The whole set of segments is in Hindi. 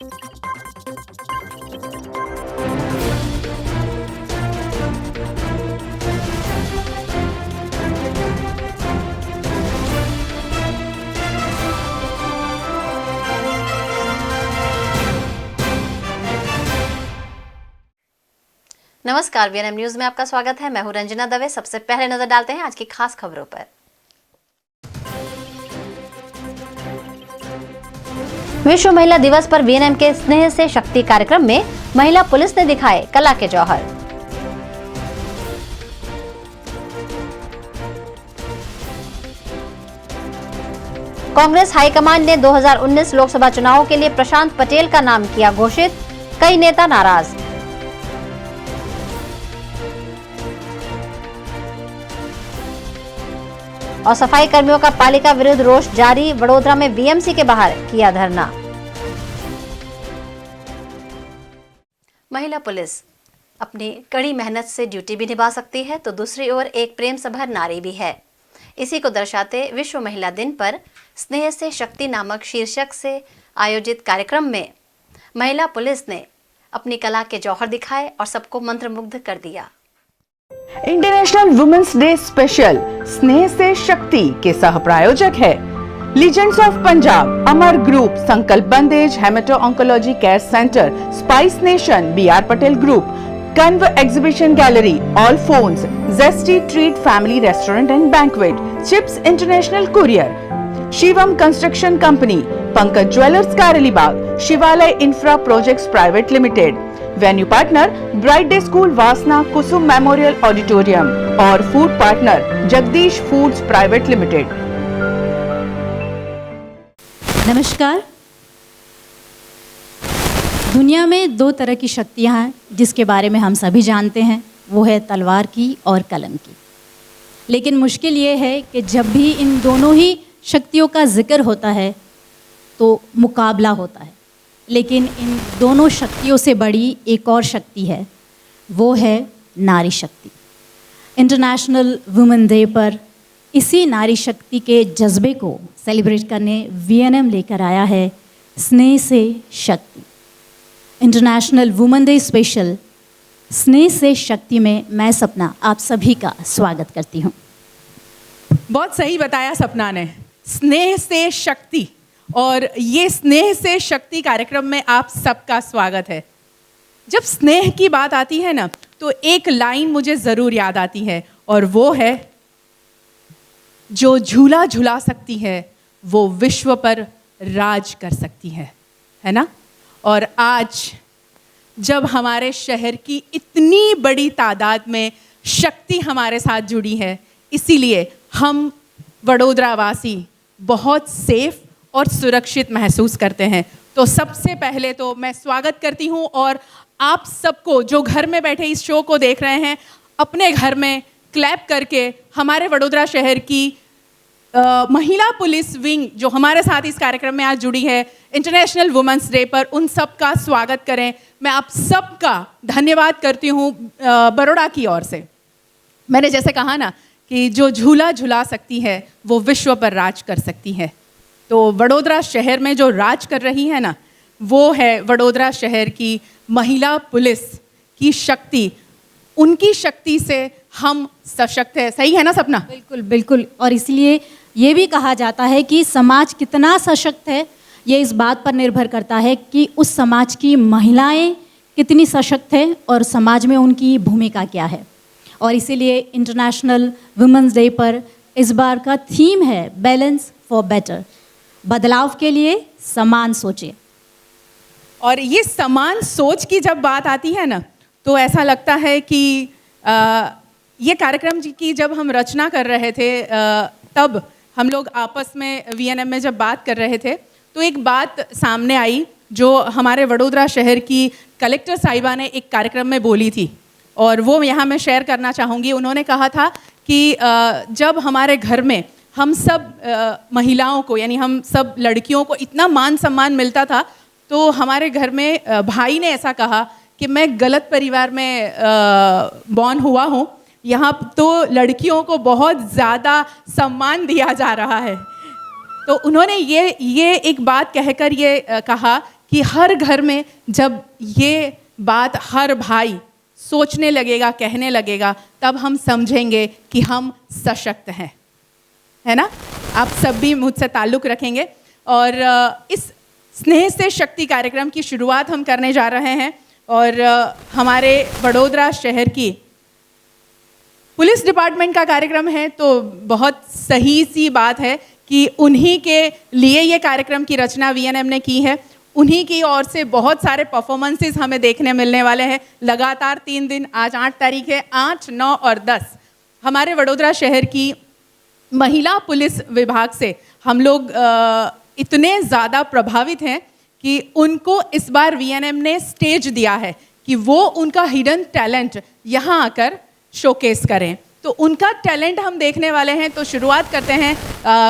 नमस्कार, वीएनएम न्यूज में आपका स्वागत है। मैं हूं रंजना दवे। सबसे पहले नजर डालते हैं आज की खास खबरों पर। विश्व महिला दिवस पर वीएनएम के स्नेह से शक्ति कार्यक्रम में महिला पुलिस ने दिखाए कला के जौहर। कांग्रेस हाईकमान ने 2019 लोकसभा चुनावों के लिए प्रशांत पटेल का नाम किया घोषित, कई नेता नाराज। और सफाई कर्मियों का पालिका विरुद्ध रोष जारी, वडोदरा में बीएमसी के बाहर किया धरना। महिला पुलिस अपनी कड़ी मेहनत से ड्यूटी भी निभा सकती है तो दूसरी ओर एक प्रेम सभर नारी भी है। इसी को दर्शाते विश्व महिला दिन पर स्नेह से शक्ति नामक शीर्षक से आयोजित कार्यक्रम में महिला पुलिस ने अपनी कला के जौहर दिखाए और सबको मंत्रमुग्ध कर दिया। इंटरनेशनल वुमेन्स डे स्पेशल स्नेह से शक्ति के सह प्रायोजक है legends of Punjab, Amar group, Sankalp Bandhej, hemato oncology care centre, spice nation, BR Patel group, Kanva exhibition gallery, all phones, zesty treat family restaurant and banquet, chips international courier, Shivam construction company, Pankaj jewellers Karelibaug, शिवालय infra projects private limited, venue partner bright day school Vasna, Kusum memorial auditorium और food partner Jagdish foods private limited. नमस्कार। दुनिया में दो तरह की शक्तियां हैं जिसके बारे में हम सभी जानते हैं, वो है तलवार की और कलम की। लेकिन मुश्किल ये है कि जब भी इन दोनों ही शक्तियों का जिक्र होता है तो मुकाबला होता है। लेकिन इन दोनों शक्तियों से बड़ी एक और शक्ति है, वो है नारी शक्ति। इंटरनेशनल वुमेन डे पर इसी नारी शक्ति के जज्बे को सेलिब्रेट करने वीएनएम लेकर आया है स्नेह से शक्ति। इंटरनेशनल वुमेन डे स्पेशल स्नेह से शक्ति में मैं सपना आप सभी का स्वागत करती हूँ। बहुत सही बताया सपना ने, स्नेह से शक्ति। और ये स्नेह से शक्ति कार्यक्रम में आप सबका स्वागत है। जब स्नेह की बात आती है ना तो एक लाइन मुझे ज़रूर याद आती है और वो है, जो झूला झुला सकती है वो विश्व पर राज कर सकती है ना। और आज जब हमारे शहर की इतनी बड़ी तादाद में शक्ति हमारे साथ जुड़ी है, इसीलिए हम वडोदरा वासी बहुत सेफ और सुरक्षित महसूस करते हैं। तो सबसे पहले तो मैं स्वागत करती हूं और आप सबको जो घर में बैठे इस शो को देख रहे हैं, अपने घर में क्लैप करके हमारे वडोदरा शहर की महिला पुलिस विंग जो हमारे साथ इस कार्यक्रम में आज जुड़ी है इंटरनेशनल वुमेन्स डे पर, उन सबका स्वागत करें। मैं आप सबका धन्यवाद करती हूँ बड़ौदा की ओर से। मैंने जैसे कहा ना कि जो झूला झुला सकती है वो विश्व पर राज कर सकती है, तो वडोदरा शहर में जो राज कर रही है ना, वो है वडोदरा शहर की महिला पुलिस की शक्ति। उनकी शक्ति से हम सशक्त है। सही है ना सपना? बिल्कुल बिल्कुल। और इसलिए ये भी कहा जाता है कि समाज कितना सशक्त है, ये इस बात पर निर्भर करता है कि उस समाज की महिलाएं कितनी सशक्त है और समाज में उनकी भूमिका क्या है। और इसीलिए इंटरनेशनल वुमेन्स डे पर इस बार का थीम है बैलेंस फॉर बेटर, बदलाव के लिए समान सोचें। और ये समान सोच की जब बात आती है ना तो ऐसा लगता है कि ये कार्यक्रम की जब हम रचना कर रहे थे तब हम लोग आपस में वीएनएम में जब बात कर रहे थे तो एक बात सामने आई जो हमारे वडोदरा शहर की कलेक्टर साहिबा ने एक कार्यक्रम में बोली थी और वो यहाँ मैं शेयर करना चाहूँगी। उन्होंने कहा था कि जब हमारे घर में हम सब महिलाओं को यानी हम सब लड़कियों को इतना मान सम्मान मिलता था, तो हमारे घर में भाई ने ऐसा कहा कि मैं गलत परिवार में बॉर्न हुआ हूँ, यहाँ तो लड़कियों को बहुत ज़्यादा सम्मान दिया जा रहा है। तो उन्होंने ये एक बात कहकर ये कहा कि हर घर में जब ये बात हर भाई सोचने लगेगा, कहने लगेगा, तब हम समझेंगे कि हम सशक्त हैं, है ना? आप सब भी मुझसे ताल्लुक़ रखेंगे। और इस स्नेह से शक्ति कार्यक्रम की शुरुआत हम करने जा रहे हैं और हमारे वडोदरा शहर की पुलिस डिपार्टमेंट का कार्यक्रम है, तो बहुत सही सी बात है कि उन्हीं के लिए ये कार्यक्रम की रचना वीएनएम ने की है। उन्हीं की ओर से बहुत सारे परफॉर्मेंसेस हमें देखने मिलने वाले हैं लगातार 3 दिन। आज 8 तारीख है, 8, 9 और 10 हमारे वडोदरा शहर की महिला पुलिस विभाग से हम लोग इतने ज़्यादा प्रभावित हैं कि उनको इस बार वीएनएम ने स्टेज दिया है कि वो उनका हिडन टैलेंट यहाँ आकर शोकेस करें। तो उनका टैलेंट हम देखने वाले हैं। तो शुरुआत करते हैं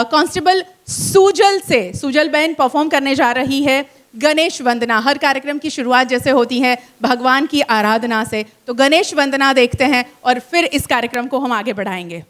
कांस्टेबल सुजल से। सुजल बहन परफॉर्म करने जा रही है गणेश वंदना। हर कार्यक्रम की शुरुआत जैसे होती है भगवान की आराधना से, तो गणेश वंदना देखते हैं और फिर इस कार्यक्रम को हम आगे बढ़ाएंगे।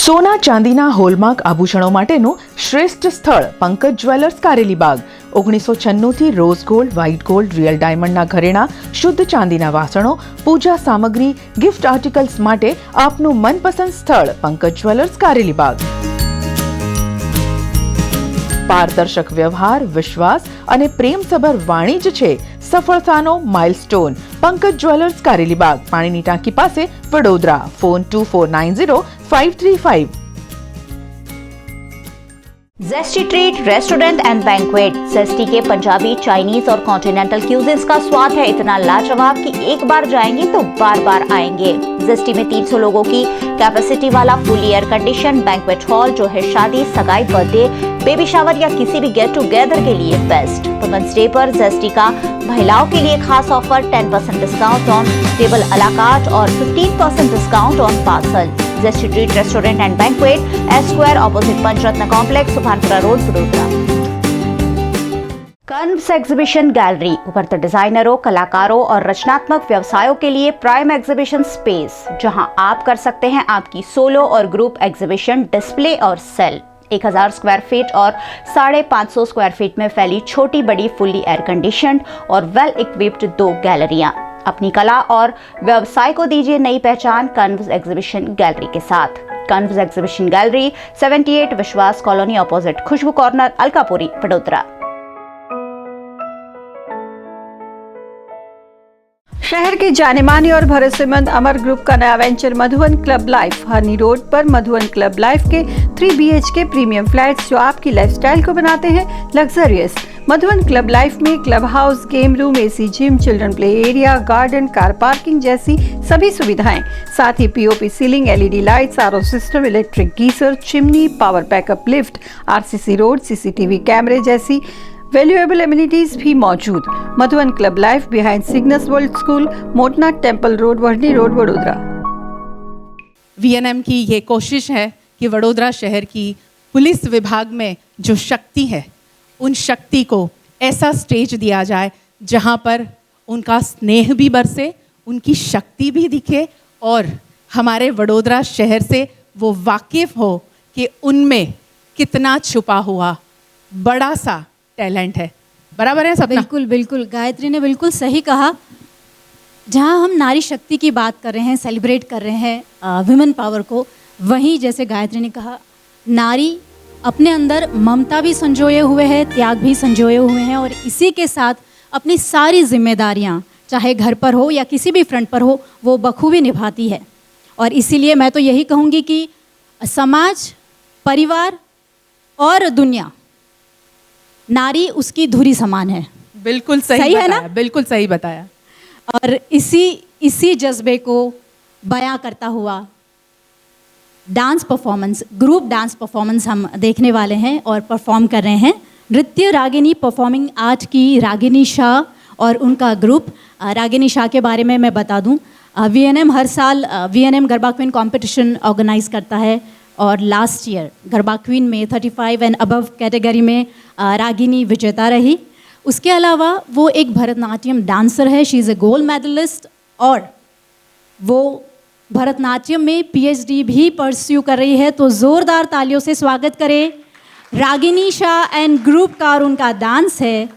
સોના ચાંદીના હોલમાર્ક આભૂષણો માટેનું શ્રેષ્ઠ સ્થળ Pankaj jewellers Karelibaug. 1996 rose gold, white gold, real ડાયમંડના ઘરેણાં, શુદ્ધ ચાંદીના વાસણો, પૂજા સામગ્રી, ગિફ્ટ આર્ટિકલ્સ માટે આપનું મનપસંદ સ્થળ પંકજ જ્વેલર્સ કારેલીબાગ। પારદર્શક વ્યવહાર, વિશ્વાસ અને પ્રેમસભર વાણિજ્ય છે સફળતાનો માઇલસ્ટોન। પંકજ જ્વેલર્સ કારેલીબાગ, પાણીની ટાંકી પાસે, Vadodara. Phone 24905335। Zesty treat restaurant and banquet. Zesty के पंजाबी, चाइनीज और कॉन्टिनेंटल क्यूजिन्स का स्वाद है इतना लाजवाब कि एक बार जाएंगे तो बार बार आएंगे। जेस्टी में 300 लोगों की कैपेसिटी वाला fully air condition banquet hall जो है शादी, सगाई, बर्थडे, बेबी शावर या किसी भी गेट टुगेदर के लिए बेस्ट। वुमेन्स डे पर जेस्टी का महिलाओं के लिए खास offer 10% discount on table a la carte और 15% discount on parcel. Zesty treat restaurant and banquet, S square opposite Panchratna complex, Subhanpura road, Vadodara. Curves exhibition gallery उभरते डिजाइनरों, कलाकारों और रचनात्मक व्यवसायों के लिए प्राइम एग्जीबिशन स्पेस, जहां आप कर सकते हैं आपकी सोलो और ग्रुप एग्जीबिशन, डिस्प्ले और सेल। 1000 स्क्वायर फीट और 550 स्क्वायर फीट में फैली छोटी बड़ी फुल्ली एयर कंडीशनड और वेल इक्विप्ड 2 गैलरियां। अपनी कला और व्यवसाय को दीजिए नई पहचान कन्व्स एग्जीबिशन गैलरी के साथ। कन्व्स एग्जीबिशन गैलरी 78 विश्वास कॉलोनी ऑपोजिट खुशबू कॉर्नर, अलकापुरी, वडोदरा। शहर के जाने माने और भरोसेमंद अमर ग्रुप का नया वेंचर मधुवन क्लब लाइफ, हरनी रोड पर मधुवन क्लब लाइफ के 3 BHK प्रीमियम फ्लैट्स जो आपकी लाइफस्टाइल को बनाते हैं लग्जरियस। मधुवन क्लब लाइफ में club house, game room, AC gym, children play area, garden, car parking जैसी सभी सुविधाएं, साथ ही POP ceiling, LED lights, RO system, electric geyser, chimney, power backup lift, RCC road, CCTV कैमरे जैसी वैल्यूएबल एमिनिटीज भी मौजूद। Madhuvan club life behind Cygnus world school, मोटना टेम्पल रोड, वर्णी रोड, वडोदरा। VNM की ये कोशिश है कि वडोदरा शहर की पुलिस विभाग में जो शक्ति है, उन शक्ति को ऐसा स्टेज दिया जाए जहां पर उनका स्नेह भी बरसे, उनकी शक्ति भी दिखे और हमारे वडोदरा शहर से वो वाकिफ हो कि उनमें कितना छुपा हुआ बड़ा सा टैलेंट है। बराबर है सपना? बिल्कुल बिल्कुल, गायत्री ने बिल्कुल सही कहा। जहाँ हम नारी शक्ति की बात कर रहे हैं, सेलिब्रेट कर रहे हैं वुमेन पावर को, वहीं जैसे गायत्री ने कहा, नारी अपने अंदर ममता भी संजोए हुए है, त्याग भी संजोए हुए हैं और इसी के साथ अपनी सारी जिम्मेदारियाँ चाहे घर पर हो या किसी भी फ्रंट पर हो, वो बखूबी निभाती है। और इसीलिए मैं तो यही कहूँगी कि समाज, परिवार और दुनिया, नारी उसकी धुरी समान है। बिल्कुल सही सही है बताया, ना? बिल्कुल सही बताया। और इसी जज्बे को बयां करता हुआ dance performance, group dance performance हम देखने वाले हैं और परफॉर्म कर रहे हैं। नृत्य रागिनी परफॉर्मिंग आर्ट की रागिनी शाह और उनका ग्रुप। रागिनी शाह के बारे में मैं बता दूं, VNM हर साल VNM garba queen competition organize करता है और लास्ट ईयर गरबा क्वीन में 35 एंड अबव कैटेगरी में रागिनी विजेता रही। उसके अलावा वो एक भरतनाट्यम डांसर है, she is a gold medalist और वो भरतनाट्यम में PhD भी परस्यू कर रही है। तो ज़ोरदार तालियों से स्वागत करें रागिनी शाह एंड ग्रुप का। और उनका डांस है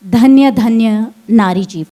धन्य धन्य नारी जीवन।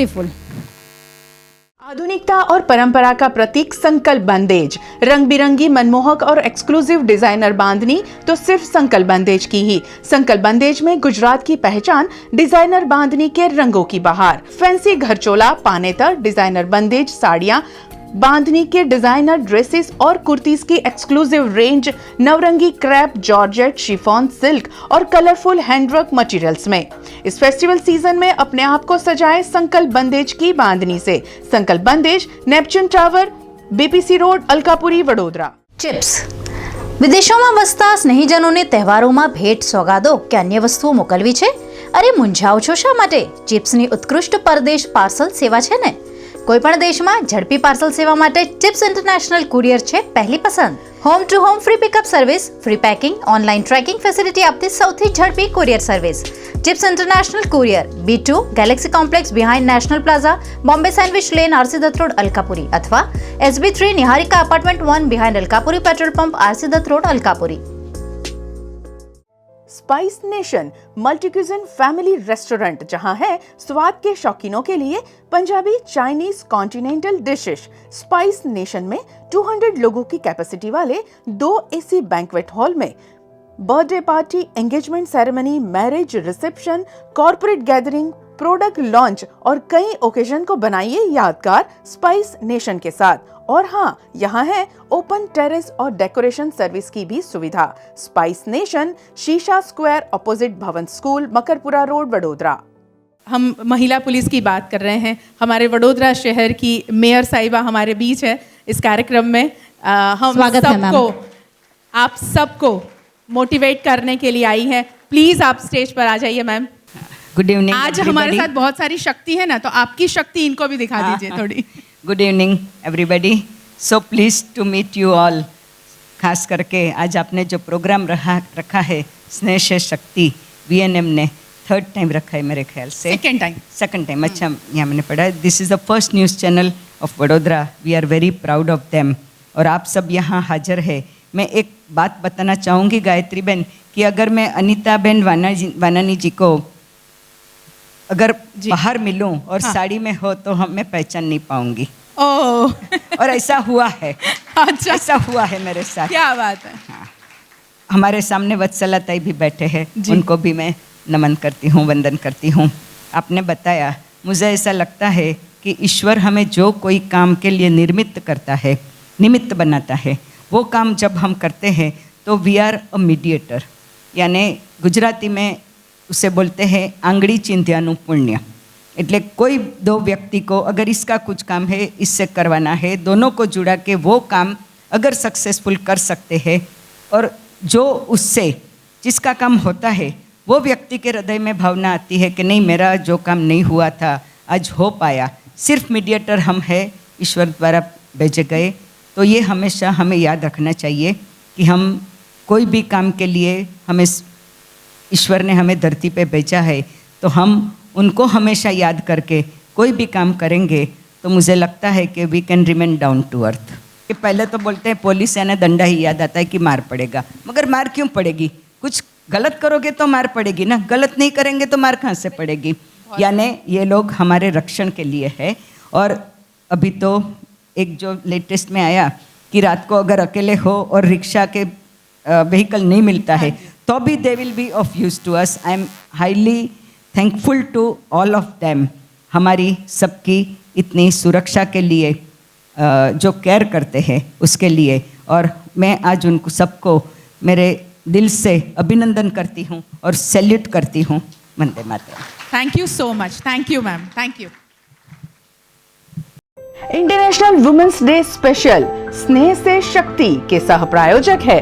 ब्यूटीफुल। आधुनिकता और परंपरा का प्रतीक संकल्प बंदेज, रंग बिरंगी मनमोहक और एक्सक्लूसिव डिजाइनर बांधनी तो सिर्फ संकल्प बंदेज की ही। संकल्प बंदेज में गुजरात की पहचान डिजाइनर बांधनी के रंगों की बहार। फैंसी घरचोला, पानेतर, डिजाइनर बंदेज साड़ियां, बांधनी के डिजाइनर ड्रेसेस और कुर्तीज की exclusive range Navrangi crepe, georgette, chiffon, silk और कलरफुल हैंडवर्क मटेरियल्स में। इस फेस्टिवल सीजन में अपने आप को सजाए संकल्प बंदेज की बांधनी से। Sankalp Bandhej, Neptune tower, BPC road, Alkapuri, Vadodara. Chips. વિદેશોમાં વસતા સ્નેહીજનોને તહેવારોમાં ભેટ સોગાદો કે અન્ય વસ્તુઓ મોકલવી છે? અરે મૂંઝાઓ છો શા માટે? ચિપ્સની ઉત્કૃષ્ટ પરદેશ પાર્સલ સેવા છે ને। કોઈપણ દેશમાં ઝડપી પાર્સલ સેવા માટે ચિપ્સ ઇન્ટરનેશનલ કુરિયર છે પહેલી પસંદ। Home to home free pickup service, free packing, online tracking facility આપતી સૌથી ઝડપી courier service chips international courier, B2 galaxy complex behind national plaza, Bombay sandwich lane, RC Dutt road, Alkapuri अथवा SB3 Niharika apartment 1 behind Alkapuri petrol pump, RC Dutt road, Alkapuri. Spice nation multi cuisine family restaurant, जहां है स्वाद के शौकीनों के लिए Punjabi, Chinese, continental dishes. Spice nation में 200 लोगों की कैपेसिटी वाले 2 AC बैंक्वेट हॉल में birthday party, engagement ceremony, marriage, reception, corporate gathering, product launch और कई ओकेजन को बनाइए यादगार स्पाइस नेशन के साथ। और हाँ, यहाँ है ओपन टेरेस और डेकोरेशन सर्विस की भी सुविधा। स्पाइस नेशन, शीशा स्क्वायर, ऑपोजिट भवन स्कूल, मकरपुरा रोड, वडोदरा। हम महिला पुलिस की बात कर रहे हैं। हमारे वडोदरा शहर की मेयर साहिबा हमारे बीच है इस कार्यक्रम में। हम स्वागत है मैम। आप सबको मोटिवेट करने के लिए आई है। प्लीज आप स्टेज पर आ जाइए मैम। Good evening. आज हमारे साथ बहुत सारी शक्ति है ना, तो आपकी शक्ति इनको भी दिखा दीजिए थोड़ी। Good evening everybody. So please to meet you all. खास करके आज आपने जो प्रोग्राम रखा है स्नेह से शक्ति, VNM ने 3rd टाइम रखा है मेरे ख्याल से। Second time. अच्छा, यहाँ मैंने पढ़ा। This is the first news channel of Vadodara. We are very proud of them. और आप सब यहाँ हाजिर है। मैं एक बात बताना चाहूँगी गायत्री बहन कि अगर मैं अनीता बहन वानानी जी को अगर बाहर मिलूं और साड़ी में हो तो मैं पहचान नहीं पाऊंगी। ओह और ऐसा हुआ है। अच्छा, ऐसा हुआ है मेरे साथ। क्या बात है। हाँ। हमारे सामने वत्सला ताई भी बैठे हैं, उनको भी मैं नमन करती हूँ, वंदन करती हूँ। आपने बताया, मुझे ऐसा लगता है कि ईश्वर हमें जो कोई काम के लिए निर्मित करता है, निमित्त बनाता है, वो काम जब हम करते हैं तो वी आर अ मीडिएटर। यानी गुजराती में उसे बोलते हैं आंगड़ी चिंध्यानु पुण्य। એટલે कोई 2 व्यक्ति को अगर इसका कुछ काम है, इससे करवाना है, दोनों को जुड़ा के वो काम अगर सक्सेसफुल कर सकते हैं और जो उससे जिसका काम होता है वो व्यक्ति के हृदय में भावना आती है कि नहीं, मेरा जो काम नहीं हुआ था आज हो पाया। सिर्फ मीडिएटर हम हैं, ईश्वर द्वारा भेजे गए। तो ये हमेशा हमें याद रखना चाहिए कि हम कोई भी काम के लिए हमें ईश्वर ने हमें धरती पे भेजा है, तो हम उनको हमेशा याद करके कोई भी काम करेंगे तो मुझे लगता है कि we can remain down to earth. कि पहले तो बोलते हैं पुलिस यानी दंडा ही याद आता है कि मार पड़ेगा, मगर मार क्यों पड़ेगी? कुछ गलत करोगे तो मार पड़ेगी ना, गलत नहीं करेंगे तो मार कहाँ से पड़ेगी? यानी ये लोग हमारे रक्षण के लिए है। और अभी तो एक जो लेटेस्ट में आया कि रात को अगर अकेले हो और रिक्शा के व्हीकल नहीं मिलता है तो भी they will be of use to us. I am highly thankful to all of them, हमारी सबकी इतनी सुरक्षा के लिए जो केयर करते हैं उसके लिए। और मैं आज उनको सबको मेरे दिल से अभिनंदन करती हूँ और सैल्यूट करती हूँ। Vande Mataram. Thank you so much. Thank you ma'am, thank you. International women's day special स्नेह से शक्ति के सह प्रायोजक है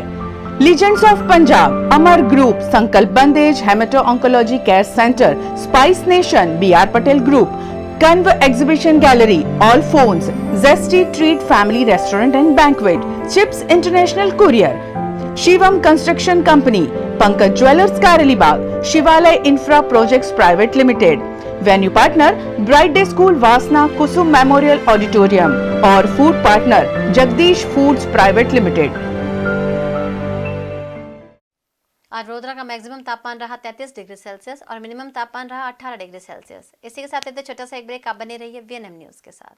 legends of Punjab, Amar group, Sankalp Bandhej, hemato oncology care centre, spice nation, BR Patel group, Kanva exhibition gallery, all phones, zesty treat family restaurant and banquet, chips international courier, Shivam construction company, Pankaj jewellers Karelibaug, शिवालय infra projects private limited. Venue partner bright day school Vasna, Kusum memorial auditorium और food partner Jagdish foods private limited. आज वडोदरा का मैक्सिमम तापमान रहा 33 डिग्री सेल्सियस और मिनिमम तापमान रहा 18 डिग्री सेल्सियस। इसी के साथ इतना छोटा सा एक ब्रेक, आप बने रहिए वीएनएम न्यूज के साथ।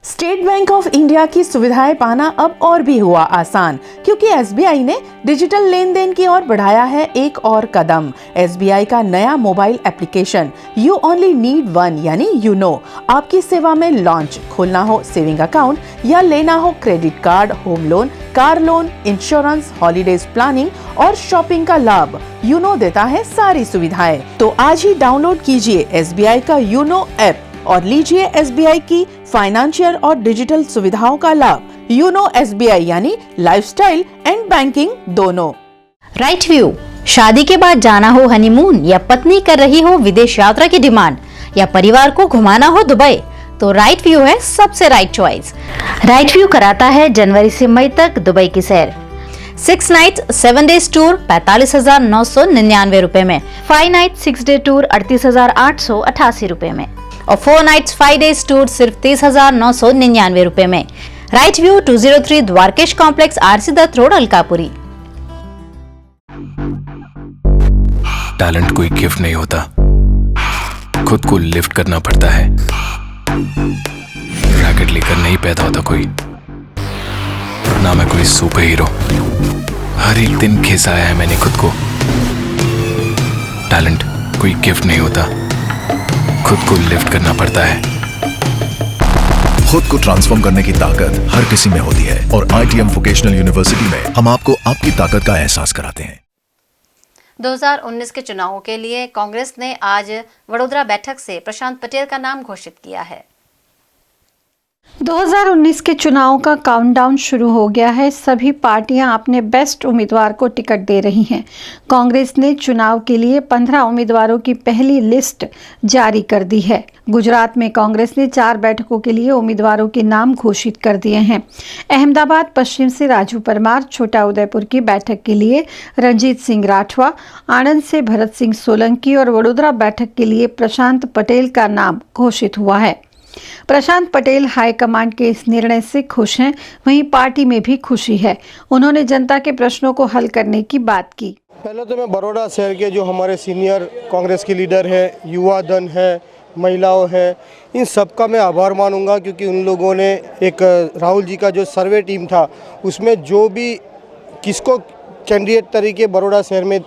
स्टेट बैंक ऑफ इंडिया की सुविधाएं पाना अब और भी हुआ आसान, क्योंकि एसबीआई ने डिजिटल लेन देन की ओर बढ़ाया है एक और कदम। एसबीआई का नया mobile application you only need one यानी यूनो आपकी सेवा में लॉन्च। खोलना हो सेविंग अकाउंट या लेना हो credit card, home loan, car loan, insurance, holidays planning और शॉपिंग का लाभ, यूनो देता है सारी सुविधाएं। तो आज ही डाउनलोड कीजिए एसबीआई का यूनो ऐप और लीजिए एसबीआई की फाइनेंशियल और डिजिटल सुविधाओं का लाभ। यूनो एसबीआई यानी लाइफस्टाइल एंड बैंकिंग दोनों। राइट व्यू, शादी के बाद जाना हो हनीमून या पत्नी कर रही हो विदेश यात्रा की डिमांड या परिवार को घुमाना हो दुबई, तो राइट व्यू है सबसे राइट चॉइस। राइट व्यू कराता है जनवरी से मई तक दुबई की सैर। 6 नाइट 7 डेज टूर 45,999 रुपए में, 5 नाइट 6 डे टूर 38,888 रुपए में और 4 नाइट्स 5 डेज टूर सिर्फ 30,999 रुपए में। Right view 203 Dwarkesh complex, R C Dutt road, Alkapuri. Talent कोई गिफ्ट नहीं होता, खुद को लिफ्ट करना पड़ता है। रैकेट लेकर नहीं पैदा होता कोई, ना मैं कोई सुपर हीरो। हर एक दिन खिसाया है मैंने खुद को। टैलेंट कोई गिफ्ट नहीं होता, खुद को लिफ्ट करना पड़ता है। खुद को ट्रांसफॉर्म करने की ताकत हर किसी में होती है और ITM वोकेशनल यूनिवर्सिटी में हम आपको आपकी ताकत का एहसास कराते हैं। 2019 के चुनावों के लिए कांग्रेस ने आज वडोदरा बैठक से प्रशांत पटेल का नाम घोषित किया है। 2019 के चुनाव का काउंटडाउन शुरू हो गया है। सभी पार्टियां अपने बेस्ट उम्मीदवार को टिकट दे रही हैं। कांग्रेस ने चुनाव के लिए 15 उम्मीदवारों की पहली लिस्ट जारी कर दी है। गुजरात में कांग्रेस ने 4 बैठकों के लिए उम्मीदवारों के नाम घोषित कर दिए हैं। अहमदाबाद पश्चिम से राजू परमार, छोटा उदयपुर की बैठक के लिए रंजीत सिंह राठवा, आणंद से भरत सिंह सोलंकी और वडोदरा बैठक के लिए प्रशांत पटेल का नाम घोषित हुआ है। प्रशांत पटेल हाईकमांड के इस निर्णय से खुश हैं, वहीं पार्टी में भी खुशी है। उन्होंने जनता के प्रश्नों को हल करने की बात की। पहले तो मैं बड़ौदा शहर के जो हमारे सीनियर कांग्रेस के लीडर है, युवा दल है, महिलाओं है, इन सबका मैं आभार मानूंगा, क्योंकि उन लोगों ने एक राहुल जी का जो सर्वे टीम था उसमें जो भी किसको कैंडिडेट तरीके बड़ौदा शहर में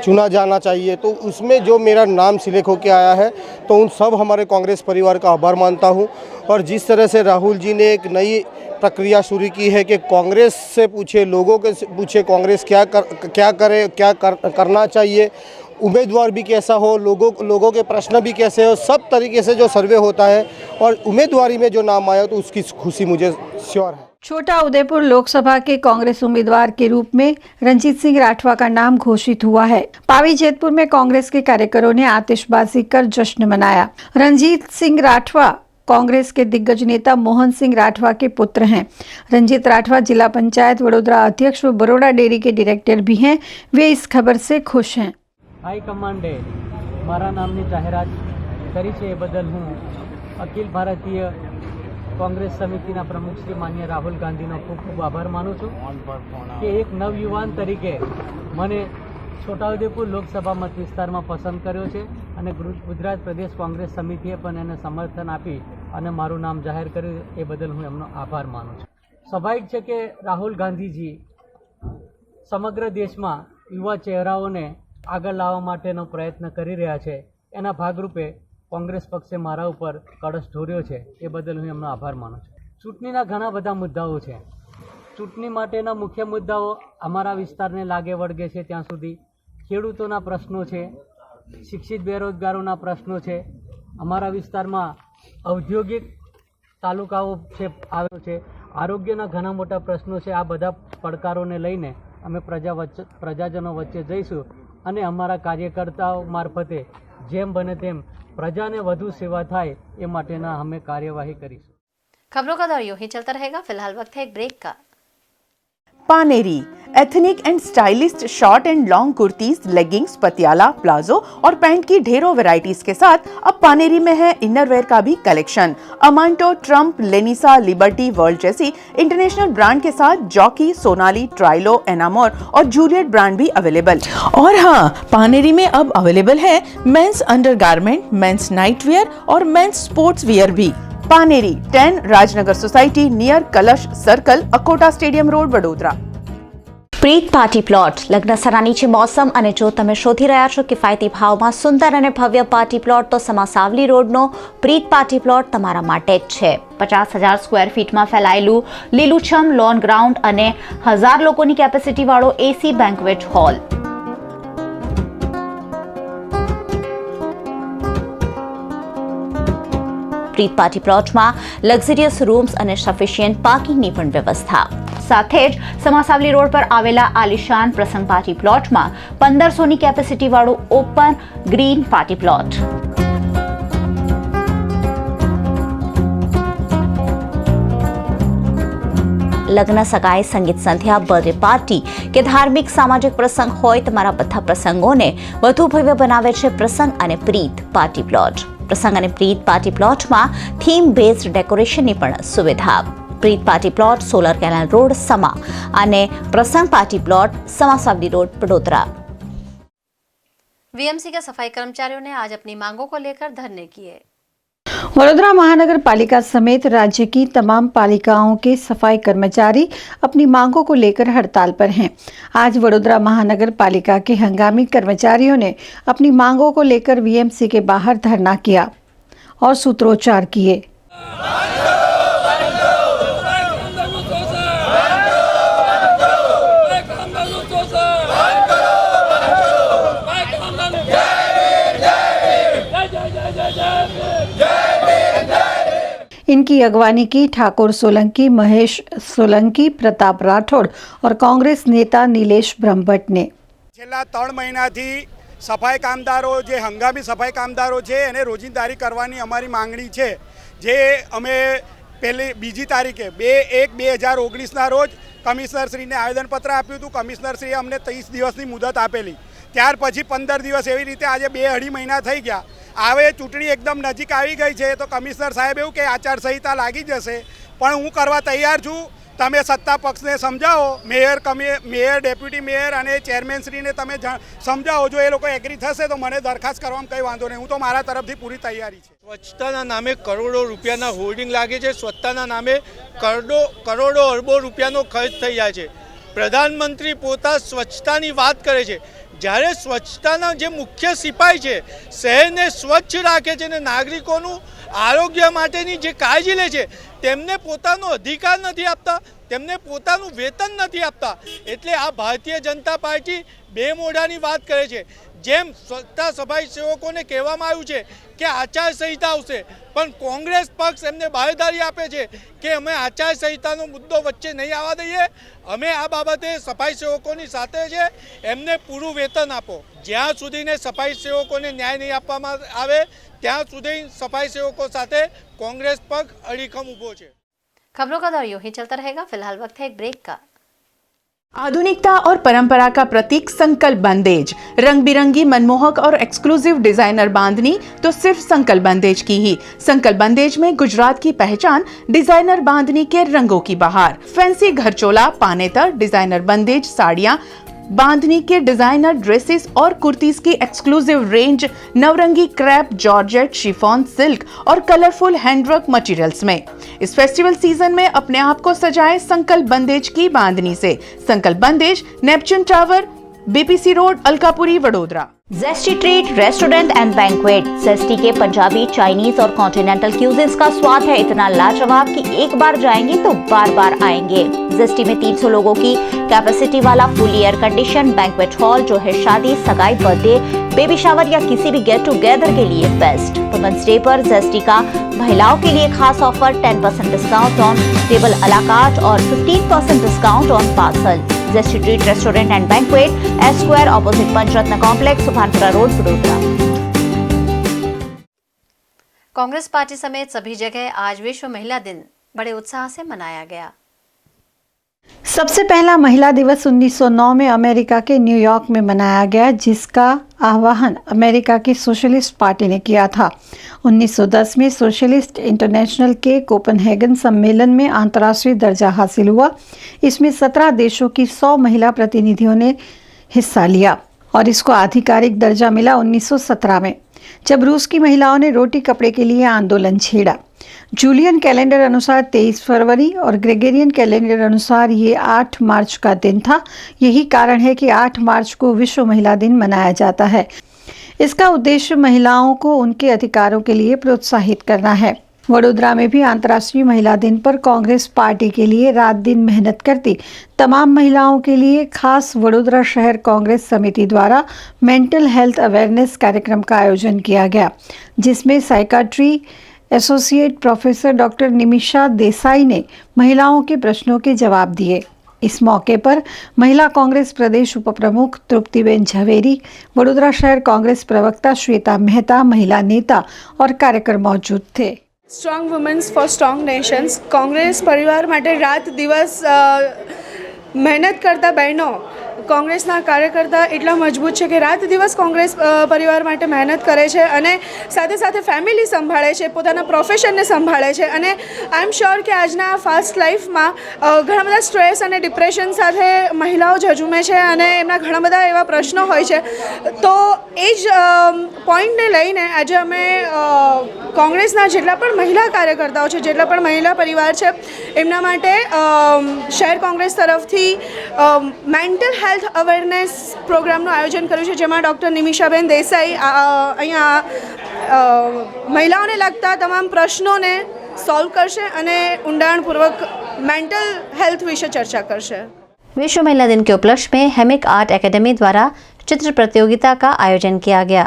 चुना जाना चाहिए, तो उसमें जो मेरा नाम सिलेक्ट होकर आया है, तो उन सब हमारे कांग्रेस परिवार का आभार मानता हूं। और जिस तरह से राहुल जी ने एक नई प्रक्रिया शुरू की है कि कांग्रेस से पूछे, लोगों के पूछे कांग्रेस क्या करना चाहिए, उम्मीदवार भी कैसा हो, लोगों के प्रश्न भी कैसे हो, सब तरीके से जो सर्वे होता है और उम्मीदवारी में जो नाम आया तो उसकी खुशी मुझे श्योर है। छोटा उदयपुर लोकसभा के कांग्रेस उम्मीदवार के रूप में रंजीत सिंह राठवा का नाम घोषित हुआ है। पावी जेतपुर में कांग्रेस के कार्यकरों ने आतिशबाजी कर जश्न मनाया। रंजीत सिंह राठवा कांग्रेस के दिग्गज नेता मोहन सिंह राठवा के पुत्र हैं। रंजीत राठवा जिला पंचायत वडोदरा अध्यक्ष व बड़ौदा डेयरी के डायरेक्टर भी हैं। वे इस खबर से खुश हैं। હાઈકમાન્ડે મારા નામની જાહેરાત કરી છે એ બદલ હું અખિલ ભારતીય કોંગ્રેસ સમિતિના પ્રમુખ શ્રી માન્ય રાહુલ ગાંધીનો ખૂબ ખૂબ આભાર માનું છું કે એક નવયુવાન તરીકે મને છોટાઉદેપુર લોકસભા મત વિસ્તારમાં પસંદ કર્યો છે અને ગુજરાત પ્રદેશ કોંગ્રેસ સમિતિએ પણ એને સમર્થન આપી અને મારું નામ જાહેર કર્યું, એ બદલ હું એમનો આભાર માનું છું। સ્વાભાવિક છે કે રાહુલ ગાંધીજી સમગ્ર દેશમાં યુવા ચહેરાઓને આગળ લાવવા માટેનો પ્રયત્ન કરી રહ્યા છે। એના ભાગરૂપે કોંગ્રેસ પક્ષે મારા ઉપર કળશ ઢોર્યો છે, એ બદલ હું એમનો આભાર માનું છું। ચૂંટણીના ઘણા બધા મુદ્દાઓ છે। ચૂંટણી માટેના મુખ્ય મુદ્દાઓ અમારા વિસ્તારને લાગે વળગે છે ત્યાં સુધી ખેડૂતોના પ્રશ્નો છે, શિક્ષિત બેરોજગારોના પ્રશ્નો છે, અમારા વિસ્તારમાં ઔદ્યોગિક તાલુકાઓ છે આવ્યો છે, આરોગ્યના ઘણા મોટા પ્રશ્નો છે। આ બધા પડકારોને લઈને અમે પ્રજાજનો વચ્ચે જઈશું અને અમારા કાર્યકર્તાઓ મારફતે જેમ બને તેમ પ્રજાને વધુ સેવા થાય એ માટેના અમે કાર્યવાહી કરીશું। खबरों का दौर यूं ही चलता रहेगा। फिलहाल वक्त है एक ब्रेक का। Paneri ethnic and stylist short and long kurtis, leggings, Patiala, palazzo और पैंट की ढेरों वैरायटीज के साथ अब पानेरी में है इनरवेयर का भी collection. Amante, Trump, Lenisa, Liberty, world जैसी इंटरनेशनल ब्रांड के साथ जॉकी, सोनाली, ट्राइलो, एनामोर और जूलियट ब्रांड भी अवेलेबल। और हाँ, पानेरी में अब अवेलेबल है men's undergarment, men's night wear और मेंस स्पोर्ट्स वेयर भी। Paneri 10 Rajnagar society near Kalash circle, Akota stadium road, Vadodara. Preet party plot લગ્ન સરાની મોસમ અને જો તમે શોધી રહ્યા છો કિફાયતી ભાવમાં સુંદર અને ભવ્ય પાર્ટી પ્લોટ તો સમાસાવલી રોડનો પ્રીત પાર્ટી પ્લોટ તમારા માટે જ છે। 50,000 સ્ક્વેર ફીટમાં ફેલાયેલું લીલુંછમ લોન ગ્રાઉન્ડ અને 1000 લોકોની કેપેસિટીવાળો એસી બેન્ક્વેટ હોલ। પ્રીત પાર્ટી પ્લોટમાં લક્ઝરિયસ રૂમ્સ અને સફિશિયન્ટ પાર્કિંગની પણ વ્યવસ્થા। સાથે જ સમાસાવલી રોડ પર આવેલા આલિશાન પ્રસંગ પાર્ટી પ્લોટમાં 1500ની કેપેસિટીવાળું ઓપન ગ્રીન પાર્ટી પ્લોટ। લગ્ન, સગાઈ, સંગીત સંધ્યા, બર્થડે પાર્ટી કે ધાર્મિક સામાજિક પ્રસંગ હોય, તમારા બધા પ્રસંગોને વધુ ભવ્ય બનાવે છે પ્રસંગ અને પ્રીત પાર્ટી પ્લોટ। પ્રસંગ અને પ્રીત પાર્ટી પ્લોટમાં થીમ બેઝડ ડેકોરેશનની પણ સુવિધા। Preet party plot solar canal road Sama અને Prasang party plot Sama Savli road Vadodara. VMC के सफाई कर्मचारियों ने आज अपनी मांगों को लेकर धरने किए। वडोदरा महानगर पालिका समेत राज्य की तमाम पालिकाओं के सफाई कर्मचारी अपनी मांगों को लेकर हड़ताल पर हैं। आज वडोदरा महानगर पालिका के हंगामी कर्मचारियों ने अपनी मांगों को लेकर वीएमसी के बाहर धरना किया और सूत्रोच्चार किए। इनकी अगवानी की ठाकुर सोलंकी, महेश सोलंकी, प्रताप राठौड़ और कांग्रेस नेता नीलेश ब्रह्मभट्ट ने। છેલ્લા 3 મહિનાથી સફાઈ કામદારો જે હંગામી સફાઈ કામદારો છે એને રોજિંદારી કરવાની અમારી માંગણી છે, જે અમે બીજી તારીખે 2/1/2019ના રોજ કમિશનરશ્રીને આવેદનપત્ર આપ્યું હતું। કમિશનરશ્રીએ અમને 30 દિવસની મુદત આપેલી, ત્યાર પછી 15 દિવસ એવી રીતે આજે 2-2.5 મહિના થઈ ગયા। હવે ચૂંટણી એકદમ નજીક આવી ગઈ છે તો કમિશનર સાહેબ એવું કે આચારસંહિતા લાગી જશે, પણ હું કરવા તૈયાર છું। તમે સત્તા પક્ષને સમજાવો, મેયર, ડેપ્યુટી મેયર અને ચેરમેનશ્રીને તમે સમજાવો। જો એ લોકો એગ્રી થશે તો મને દરખાસ્ત કરવામાં કંઈ વાંધો નહીં, હું તો મારા તરફથી પૂરી તૈયારી છે। સ્વચ્છતાના નામે કરોડો રૂપિયાના હોર્ડિંગ લાગે છે, સ્વચ્છતાના નામે કરોડો અરબો રૂપિયાનો ખર્ચ થઈ જાય છે। પ્રધાનમંત્રી પોતા સ્વચ્છતાની વાત કરે છે, જ્યારે સ્વચ્છતાના જે મુખ્ય સિપાઈ છે શહેરને સ્વચ્છ રાખે છે અને નાગરિકોનું આરોગ્ય માટેની જે કાળજી લે છે તેમને પોતાનો અધિકાર નથી આપતા, તેમને પોતાનું વેતન નથી આપતા। એટલે આ ભારતીય જનતા પાર્ટી બે મોઢાની વાત કરે છે। જેમ સ્વચ્છતા સફાઈ સેવકોને કહેવામાં આવ્યું છે કે આચારસંહિતા આવશે, પણ કોંગ્રેસ પક્ષ એમને બાહેધરી આપે છે કે અમે આચારસંહિતાનો મુદ્દો વચ્ચે નહીં આવવા દઈએ, અમે આ બાબતે સફાઈ સેવકોની સાથે છે, એમને પૂરું વેતન આપો। જ્યાં સુધીને સફાઈ સેવકોને ન્યાય નહીં આપવામાં આવે ત્યાં સુધી સફાઈ સેવકો સાથે कांग्रेस पक्ष अड़ीखम उभो छे। खबरों का दौर यूं ही चलता रहेगा, फिलहाल वक्त है एक ब्रेक का। आधुनिकता और परंपरा का प्रतीक संकल्प बंदेज, रंग बिरंगी, मनमोहक और एक्सक्लूसिव डिजाइनर बांधनी तो सिर्फ संकल्प बंदेज की ही। संकल्प बंदेज में गुजरात की पहचान डिजाइनर बांधनी के रंगों की बहार। फैंसी घरचोला, पानेतर, डिजाइनर बंदेज साड़ियां, बांधनी के डिजाइनर ड्रेसेस और कुर्तीज की exclusive range Navrangi crepe, georgette, chiffon, silk और कलरफुल हैंडवर्क मटेरियल्स में। इस फेस्टिवल सीजन में अपने आप को सजाए संकल्प बंदेज की बांधनी से। Sankalp Bandhej, Neptune tower, BPC road, Alkapuri, Vadodara. Zesty treat restaurant and banquet Zesty के पंजाबी, चाइनीज और कॉन्टिनेंटल क्यूजिन्स का स्वाद है इतना लाजवाब कि एक बार जाएंगे तो बार बार आएंगे। जेस्टी में 300 लोगों की कैपेसिटी वाला fully air condition banquet hall जो है शादी, सगाई, बर्थडे, बेबी शावर या किसी भी गेट टुगेदर के लिए बेस्ट। वुमेन्स डे पर जेस्टी का महिलाओं के लिए खास offer 10% discount on table a la carte और 15% discount on parcel. Zesty treat restaurant and banquet, S square opposite Panchratna complex, Subhanpura road, Vadodara. Congress party समेत सभी जगह आज विश्व महिला दिन बड़े उत्साह से मनाया गया। सबसे पहला महिला दिवस 1909 में अमेरिका के न्यूयॉर्क में मनाया गया, जिसका आह्वान अमेरिका की सोशलिस्ट पार्टी ने किया था। 1910 में सोशलिस्ट इंटरनेशनल के कोपेनहेगन सम्मेलन में अंतर्राष्ट्रीय दर्जा हासिल हुआ। इसमें 17 देशों की 100 महिला प्रतिनिधियों ने हिस्सा लिया और इसको आधिकारिक दर्जा मिला 1917 में, जब रूस की महिलाओं ने रोटी कपड़े के लिए आंदोलन छेड़ा। जूलियन कैलेंडर अनुसार 23 फरवरी और ग्रेगोरियन कैलेंडर अनुसार ये 8 मार्च का दिन था। यही कारण है कि 8 मार्च को विश्व महिला दिन मनाया जाता है। इसका उद्देश्य महिलाओं को उनके अधिकारों के लिए प्रोत्साहित करना है। वडोदरा में भी अंतर्राष्ट्रीय महिला दिन पर कांग्रेस पार्टी के लिए रात दिन मेहनत करती तमाम महिलाओं के लिए खास वडोदरा शहर कांग्रेस समिति द्वारा मेंटल हेल्थ अवेयरनेस कार्यक्रम का आयोजन किया गया, जिसमें psychiatry associate professor doctor Nimisha Desai ने महिलाओं के प्रश्नों के जवाब दिए। इस मौके पर महिला कांग्रेस प्रदेश उप प्रमुख तृप्तिबेन झवेरी, वडोदरा शहर कांग्रेस प्रवक्ता श्वेता मेहता, महिला नेता और कार्यकर मौजूद थे। Strong womens for strong nations Congress परिवार માટે રાત દિવસ મહેનત કરતા બહેનો, કોંગ્રેસના કાર્યકર્તા એટલા મજબૂત છે કે રાત દિવસ કોંગ્રેસ પરિવાર માટે મહેનત કરે છે અને સાથે સાથે ફેમિલી સંભાળે છે, પોતાના પ્રોફેશનને સંભાળે છે અને આઈ એમ શ્યોર કે આજના ફાસ્ટ લાઈફમાં ઘણા બધા સ્ટ્રેસ અને ડિપ્રેશન સાથે મહિલાઓ ઝઝૂમે છે અને એમના ઘણા બધા એવા પ્રશ્નો હોય છે। તો એ જ પોઈન્ટને લઈને આજે અમે કોંગ્રેસના જેટલા પણ મહિલા કાર્યકર્તાઓ છે, જેટલા પણ મહિલા પરિવાર છે, એમના માટે શહેર કોંગ્રેસ તરફથી મેન્ટલ હેલ્થ અવેરનેસ પ્રોગ્રામનું આયોજન કર્યું છે, જેમાં ડૉક્ટર નિમિષાબેન દેસાઈ અહીંયા મહિલાઓને લગતા તમામ પ્રશ્નોને સોલ્વ કરશે અને ઊંડાણપૂર્વક મેન્ટલ હેલ્થ વિશે ચર્ચા કરશે। विश्व महिला दिन के उपलक्ष्य में हेमिक आर्ट एकेडमी द्वारा चित्र प्रतियोगिता का आयोजन किया गया।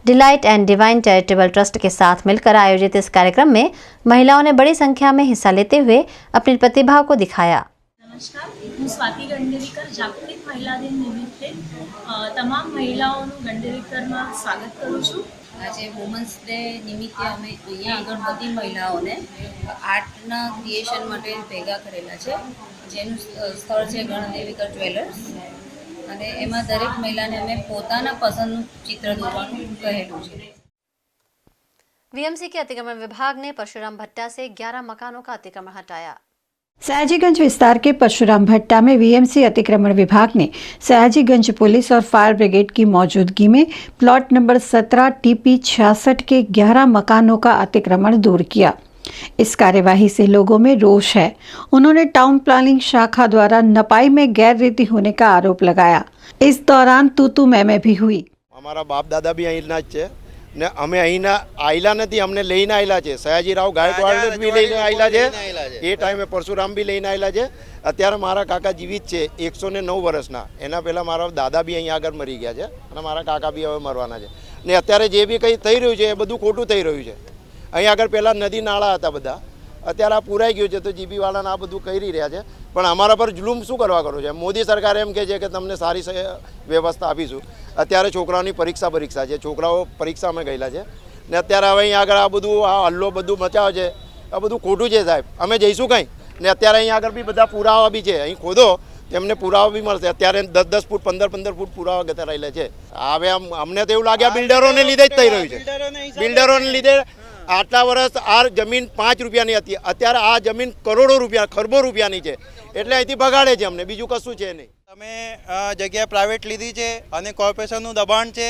Delight and divine charitable trust के साथ मिलकर आयोजित इस कार्यक्रम में महिलाओं ने बड़ी संख्या में हिस्सा लेते हुए अपनी प्रतिभा को दिखाया। નમસ્કાર, હું સ્વાતિ ગંડેરીકર જાગતિક મહિલા દિન નિમિત્તે તમામ મહિલાઓનું ગંડેરીકરમાં સ્વાગત કરું છું। આજે વુમન્સ ડે નિમિત્તે અમે અહીંયા આગળ બધી મહિલાઓને આર્ટના ક્રિએશન માટે ભેગા કરેલા છે, જેનું સ્થળ છે ગણદેવીકર જ્વેલર્સ અને એમાં દરેક મહિલાને અમે પોતાના પસંદનું चित्र દોરવાનું કહેલું છે। वीएमसी के अतिक्रमण विभाग ने परशुराम भट्टा से 11 मकानों का अतिक्रमण हटाया। सयाजीगंज विस्तार के परशुराम भट्टा में वीएमसी अतिक्रमण विभाग ने सयाजीगंज पुलिस और फायर ब्रिगेड की मौजूदगी में प्लॉट नंबर 17 TP 66 के 11 मकानों का अतिक्रमण दूर किया। इस कार्यवाही से लोगों में रोष है। उन्होंने टाउन प्लानिंग शाखा द्वारा नपाई में गैर रीति होने का आरोप लगाया। इस दौरान तूतू मैमे भी हुई। हमारा बाप दादा भी અહીંના જ છે ને અમે અહીંના આયલા નથી, અમને લઈને આવેલા છે। સયાજીરાવ ગાયકવાડ બી લઈને આવેલા છે, એ ટાઈમે પરશુરામ બી લઈને આવેલા છે। અત્યારે મારા કાકા જીવિત છે 109 વર્ષના, એના પહેલાં મારા દાદા બી અહીં આગળ મરી ગયા છે અને મારા કાકા બી હવે મરવાના છે ને અત્યારે જે બી કંઈ થઈ રહ્યું છે એ બધું ખોટું થઈ રહ્યું છે। અહીં આગળ પહેલાં નદી નાળા હતા બધા, અત્યારે આ પૂરાઈ ગયું છે તો જીબીવાળાને આ બધું કરી રહ્યા છે, પણ અમારા પર જુલુમ શું કરવા કરો છે? મોદી સરકાર એમ કહે છે કે તમને સારી વ્યવસ્થા આપીશું। અત્યારે છોકરાઓની પરીક્ષા છે, છોકરાઓ પરીક્ષામાં ગયેલા છે ને અત્યારે હવે અહીં આગળ આ બધું આ હલ્લો બધું મચાવે છે, આ બધું ખોટું છે સાહેબ। અમે જઈશું કંઈ ને અત્યારે અહીં આગળ બી બધા પુરાવા બી છે, અહીં ખોદો તેમને પુરાવા બી મળશે। અત્યારે 10-10 ફૂટ 15-15 ફૂટ પુરાવા ગતા રહેલા છે। હવે અમને તો એવું લાગે આ બિલ્ડરોને લીધે જ થઈ રહ્યું છે, બિલ્ડરોને લીધે। આટલા વર્ષ આ જમીન 5 રૂપિયાની હતી, અત્યારે આ જમીન કરોડો રૂપિયા ખરબો રૂપિયાની છે, એટલે અહીંથી ભગાડે છે અમને, બીજું કશું છે નહીં। તમે જગ્યા પ્રાઇવેટ લીધી છે અને કોર્પોરેશનનું દબાણ છે,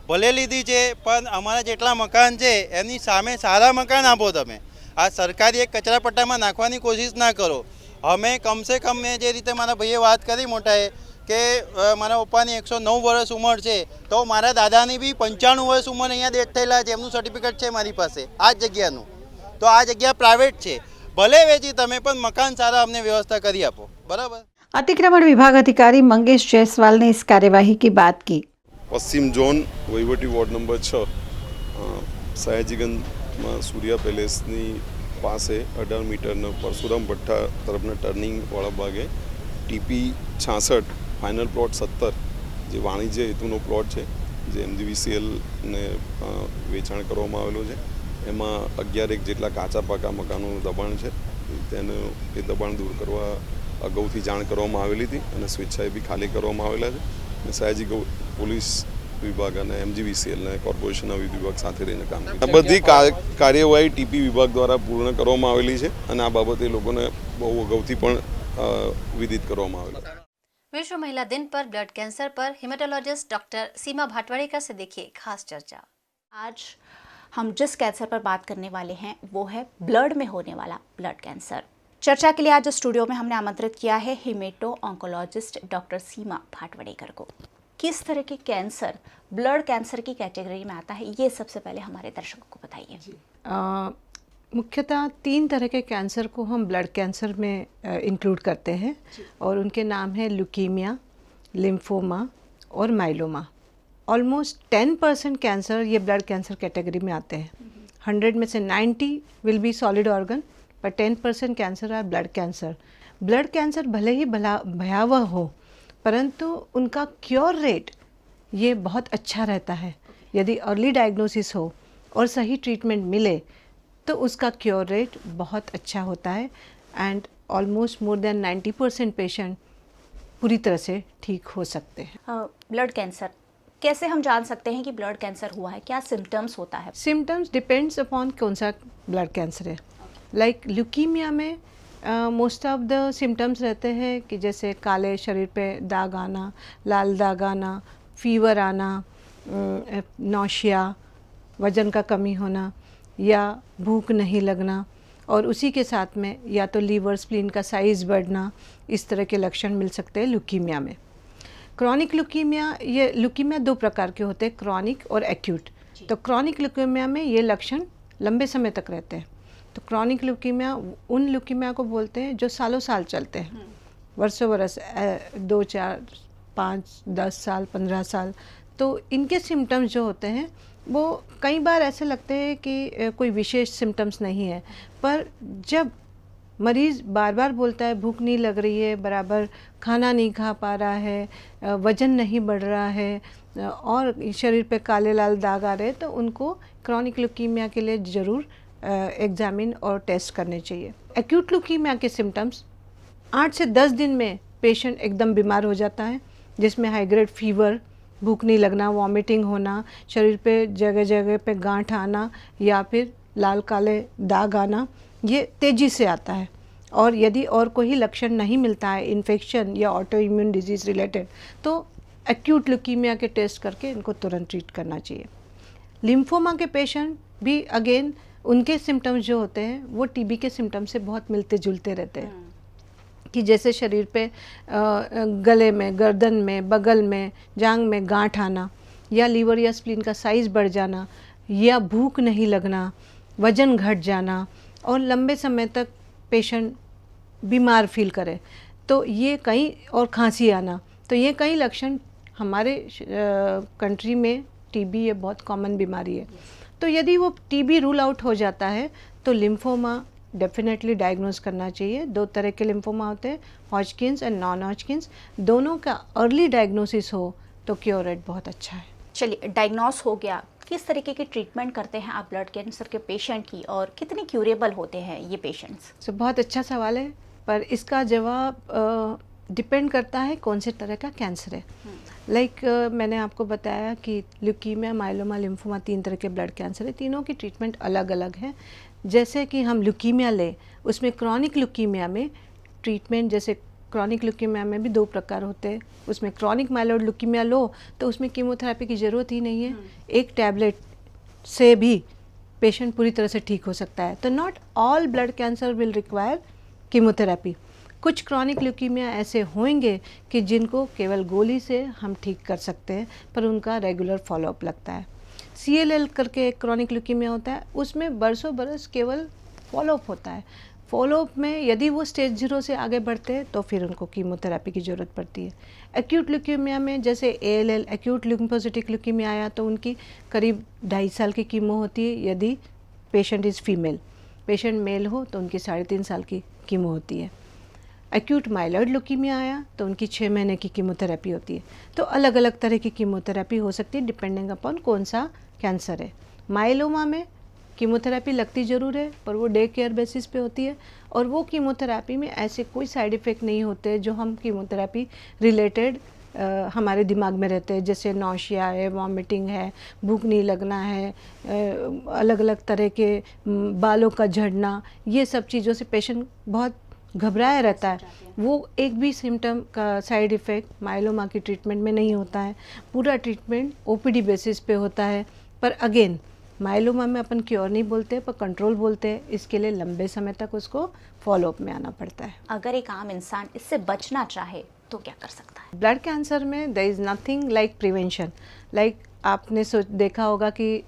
ભલે લીધી છે પણ અમારા જેટલા મકાન છે એની સામે સારા મકાન આપો। તમે આ સરકારી એક કચરા પટ્ટામાં નાખવાની કોશિશ ના કરો। અમે કમસે કમ મેં જે રીતે મારા ભાઈએ વાત કરી મોટાએ કે મારા પપ્પાની 109 વર્ષ ઉંમર છે, તો મારા દાદાની બી 95 વર્ષ ઉંમર અહીંયા ડેથ થયેલા છે, એમનું સર્ટિફિકેટ છે મારી પાસે આ જગ્યાનું। તો આ જગ્યા પ્રાઇવેટ છે, ભલે વેચી તમે પણ મકાન સારા અમને વ્યવસ્થા કરી આપો, બરાબર। अतिक्रमण विभाग अधिकारी मंगेश जायसवाल ने इस कार्यवाही की बात की। पश्चिम जोन वहीवटी वार्ड नंबर 6 सयाजीगंज सूर्या પેલેસની પાસે 18 મીટરના પરશુરામ ભટ્ટા તરફના ટર્નિંગવાળા ભાગે TP 66 ફાઇનલ પ્લોટ 17 જે વાણિજ્ય હેતુનો પ્લોટ છે, જે MGVCLને વેચાણ કરવામાં આવેલો છે। એમાં 11 જેટલા કાચા પાકા મકાનોનું દબાણ છે। તેનો એ દબાણ દૂર કરવા અગાઉથી જાણ કરવામાં આવેલી હતી અને સ્વેચ્છાએ બી ખાલી કરવામાં આવેલા છે અને સયાજી પોલીસ વિભાગ અને MGVCL અને કોર્પોરેશનના વિભાગ સાથે રહીને કામ કરે. આ બધી કાર્યવાહી ટીપી વિભાગ દ્વારા પૂર્ણ કરવામાં આવેલી છે અને આ બાબતે લોકોને બહુ અગાઉથી પણ વિદિત કરવામાં આવેલા. विश्व महिला दिन पर ब्लड कैंसर पर हेमेटोलॉजिस्ट डॉक्टर सीमा भाटवाड़ेकर से देखिए खास चर्चा। आज हम जिस कैंसर पर बात करने वाले हैं वो है ब्लड में होने वाला ब्लड कैंसर। चर्चा के लिए आज स्टूडियो में हमने आमंत्रित किया है हेमेटो ऑन्कोलॉजिस्ट डॉक्टर सीमा भाटवाड़ेकर को। किस तरह के कैंसर ब्लड कैंसर की कैटेगरी में आता है, ये सबसे पहले हमारे दर्शकों को बताइए। मुख्यतः 3 तरह के कैंसर को हम ब्लड कैंसर में इंक्लूड करते हैं और उनके नाम है ल्यूकीमिया, लिम्फोमा और माइलोमा। ऑलमोस्ट 10% कैंसर ये ब्लड कैंसर कैटेगरी में आते हैं। 100 में से 90 विल बी सॉलिड ऑर्गन, पर 10% cancer are blood cancer. Blood cancer भले ही भयावह हो, परंतु उनका क्योर रेट ये बहुत अच्छा रहता है। यदि अर्ली डायग्नोसिस हो और सही ट्रीटमेंट मिले तो उसका क्योर रेट बहुत अच्छा होता है and almost more than 90% patient पूरी तरह से ठीक हो सकते हैं। ब्लड कैंसर कैसे हम जान सकते हैं कि ब्लड कैंसर हुआ है, क्या सिम्टम्स होता है? सिम्टम्स डिपेंड्स अपॉन कौन सा ब्लड कैंसर है। लाइक ल्यूकीमिया में मोस्ट ऑफ द सिम्टम्स रहते हैं कि जैसे काले शरीर पे दाग आना, लाल दाग आना, फीवर आना, नौशिया, वज़न का कमी होना या भूख नहीं लगना, और उसी के साथ में या तो लीवर स्प्लीन का साइज़ बढ़ना, इस तरह के लक्षण मिल सकते हैं ल्यूकीमिया में। क्रॉनिक ल्यूकीमिया, ये ल्यूकीमिया 2 प्रकार के होते हैं, क्रॉनिक और एक्यूट। तो क्रॉनिक ल्यूकीमिया में ये लक्षण लंबे समय तक रहते हैं। तो क्रॉनिक ल्यूकीमिया उन ल्यूकीमिया को बोलते हैं जो सालों साल चलते हैं, वर्षों बरस 2, 4, 5, 10 साल, 15 साल। तो इनके सिम्टम्स जो होते हैं वो कई बार ऐसे लगते हैं कि कोई विशेष सिम्टम्स नहीं है, पर जब मरीज़ बार बार बोलता है भूख नहीं लग रही है, बराबर खाना नहीं खा पा रहा है, वज़न नहीं बढ़ रहा है और शरीर पे काले लाल दाग आ रहे हैं, तो उनको क्रॉनिक ल्यूकीमिया के लिए ज़रूर एग्जामिन और टेस्ट करने चाहिए। एक्यूट ल्यूकीमिया के सिम्टम्स 8 से 10 दिन में पेशेंट एकदम बीमार हो जाता है, जिसमें हाई ग्रेड फीवर, भूख नहीं लगना, वॉमिटिंग होना, शरीर पे जगह जगह पे गांठ आना या फिर लाल काले दाग आना, ये तेज़ी से आता है। और यदि और कोई लक्षण नहीं मिलता है, इन्फेक्शन या ऑटो इम्यून डिजीज़ रिलेटेड, तो एक्यूट ल्यूकीमिया के टेस्ट करके इनको तुरंत ट्रीट करना चाहिए। लिम्फोमा के पेशेंट भी अगेन उनके सिम्टम्स जो होते हैं वो टीबी के सिम्टम्स से बहुत मिलते जुलते रहते हैं, कि जैसे शरीर पे गले में, गर्दन में, बगल में, जांघ में गांठ आना या लीवर या स्प्लीन का साइज़ बढ़ जाना या भूख नहीं लगना, वज़न घट जाना और लंबे समय तक पेशेंट बीमार फील करे, तो ये कई, और खांसी आना, तो ये कई लक्षण हमारे कंट्री में टीबी ये बहुत कॉमन बीमारी है। तो यदि वो टीबी रूल आउट हो जाता है तो लिम्फोमा डेफिनेटली डायग्नोज करना चाहिए। 2 तरह के लिम्फोमा होते हैं, हॉजकिन्स एंड नॉन हॉजकिन्स। दोनों का अर्ली डायग्नोसिस हो तो क्योर रेट बहुत अच्छा है। चलिए, डायग्नोस हो गया, किस तरीके की ट्रीटमेंट करते हैं आप ब्लड कैंसर के पेशेंट की, और कितने क्यूरेबल होते हैं ये पेशेंट्स? तो बहुत अच्छा सवाल है, पर इसका जवाब डिपेंड करता है कौन से तरह का कैंसर है। लाइक मैंने आपको बताया कि ल्यूकीमिया, माइलोमा, लिम्फोमा 3 तरह के ब्लड कैंसर है, तीनों की ट्रीटमेंट अलग अलग है। जैसे कि हम ल्यूकीमिया लें, उसमें क्रॉनिक ल्यूकीमिया में ट्रीटमेंट, जैसे क्रॉनिक ल्यूकीमिया में भी 2 प्रकार होते हैं, उसमें क्रॉनिक माइलोइड ल्यूकीमिया लो तो उसमें कीमोथेरेपी की ज़रूरत ही नहीं है, एक टैबलेट से भी पेशेंट पूरी तरह से ठीक हो सकता है। तो not all blood cancer will require chemotherapy. कुछ क्रॉनिक ल्यूकीमिया ऐसे होंगे कि जिनको केवल गोली से हम ठीक कर सकते हैं, पर उनका रेगुलर फॉलोअप लगता है। CLL करके एक क्रॉनिक ल्यूकीमिया होता है, उसमें बरसों बरस केवल फॉलोअप होता है। फॉलोअप में यदि वो स्टेज 0 से आगे बढ़ते हैं तो फिर उनको कीमोथेरेपी की ज़रूरत पड़ती है। एक्यूट ल्यूकीमिया में जैसे ALL, एक्यूट लिम्फोसिटिक ल्यूकीमिया आया तो उनकी करीब 2.5 साल की कीमो होती है यदि patient is female. Patient male हो तो उनकी 3.5 साल की कीमो होती है। एक्यूट माइलॉइड ल्यूकीमिया आया तो उनकी 6 महीने की कीमोथेरेपी होती है। तो अलग अलग तरह की कीमोथेरेपी हो सकती है डिपेंडिंग अपॉन कौन सा कैंसर है। माइलोमा में कीमोथेरेपी लगती ज़रूर है पर वो डे केयर बेसिस पे होती है, और वो कीमोथेरेपी में ऐसे कोई साइड इफ़ेक्ट नहीं होते जो हम कीमोथेरेपी रिलेटेड हमारे दिमाग में रहते हैं, जैसे नौशिया है, वॉमिटिंग है, भूख नहीं लगना है, अलग अलग तरह के बालों का झड़ना, ये सब चीज़ों से पेशेंट बहुत घबराया रहता है। वो एक भी सिम्टम का साइड इफ़ेक्ट माइलोमा की ट्रीटमेंट में नहीं होता है। पूरा ट्रीटमेंट ओपीडी बेसिस पे होता है। पर अगेन माइलोमा में अपन क्योर नहीं बोलते पर कंट्रोल बोलते हैं। इसके लिए लंबे समय तक उसको फॉलोअप में आना पड़ता है। अगर एक आम इंसान इससे बचना चाहे तो क्या कर सकता है? ब्लड कैंसर में there is nothing like prevention. Like आपने देखा होगा कि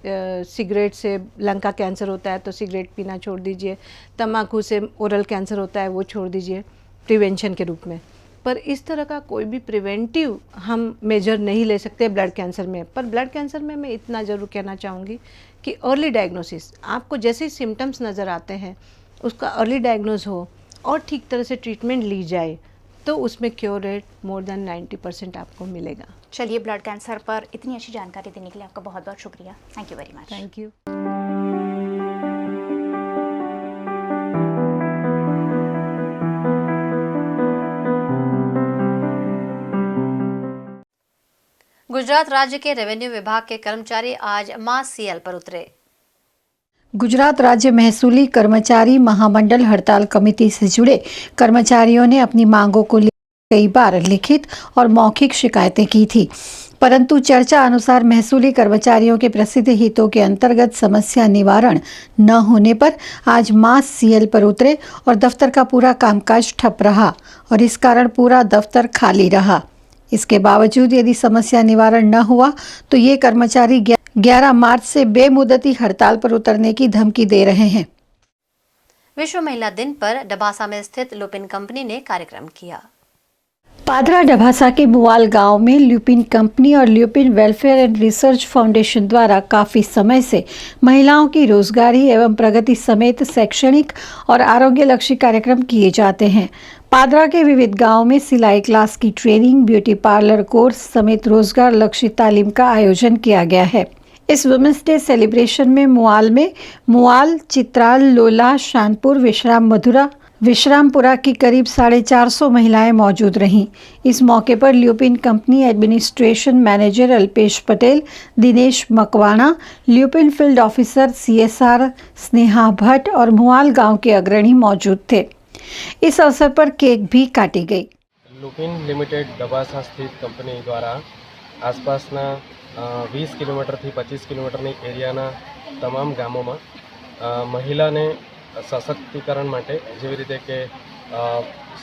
सिगरेट से लंग का कैंसर होता है तो सिगरेट पीना छोड़ दीजिए, तम्बाकू से ओरल कैंसर होता है वो छोड़ दीजिए प्रिवेंशन के रूप में। पर इस तरह का कोई भी प्रिवेंटिव हम मेजर नहीं ले सकते ब्लड कैंसर में। पर ब्लड कैंसर में मैं इतना ज़रूर कहना चाहूँगी कि अर्ली डायग्नोसिस, आपको जैसे ही सिम्टम्स नज़र आते हैं उसका अर्ली डायग्नोज हो और ठीक तरह से ट्रीटमेंट ली जाए तो उसमें क्योर रेट मोर देन 90% आपको मिलेगा। चलिए, ब्लड कैंसर पर इतनी अच्छी जानकारी देने के लिए आपका बहुत बहुत शुक्रिया। Thank you very much. Thank you. Gujarat राज्य के रेवेन्यू विभाग के कर्मचारी आज मास सीएल पर उतरे। गुजरात राज्य महसूली कर्मचारी महामंडल हड़ताल कमेटी से जुड़े कर्मचारियों ने अपनी मांगों को लेकर कई बार लिखित और मौखिक शिकायतें की थी, परंतु चर्चा अनुसार महसूली कर्मचारियों के प्रसिद्ध हितों के अंतर्गत समस्या निवारण न होने पर आज मास सीएल पर उतरे और दफ्तर का पूरा कामकाज ठप रहा और इस कारण पूरा दफ्तर खाली रहा। इसके बावजूद यदि समस्या निवारण न हुआ तो ये कर्मचारी 11 मार्च से बेमुदती हड़ताल पर उतरने की धमकी दे रहे हैं। विश्व महिला दिन पर डभासा में स्थित ल्यूपिन कंपनी ने कार्यक्रम किया। पादरा डभासा के मुवाल गांव में ल्यूपिन कंपनी और lupin welfare and research foundation द्वारा काफ़ी समय से महिलाओं की रोजगारी एवं प्रगति समेत शैक्षणिक और आरोग्य लक्षी कार्यक्रम किए जाते हैं। पादरा के विविध गांवों में सिलाई क्लास की ट्रेनिंग, ब्यूटी पार्लर कोर्स समेत रोजगार लक्षी तालीम का आयोजन किया गया है। इस वुमेंस डे सेलिब्रेशन में मुआल, चित्राल, लोला, शानपुर, विश्रामपुरा की करीब 450 महिलाएं मौजूद रहीं। इस मौके पर lupin company administration manager Alpesh Patel, Dinesh Makwana, lupin field officer CSR Sneha Bhatt और मुआल गांव के अग्रणी मौजूद थे। इस अवसर पर केक भी काटी गई। લ્યુપિન લિમિટેડ ડબાસા સ્થિત કંપની દ્વારા આસપાસના 20 કિલોમીટરથી 25 કિલોમીટરની એરિયાના તમામ ગામોમાં મહિલાને સશક્તિકરણ માટે જેવી રીતે કે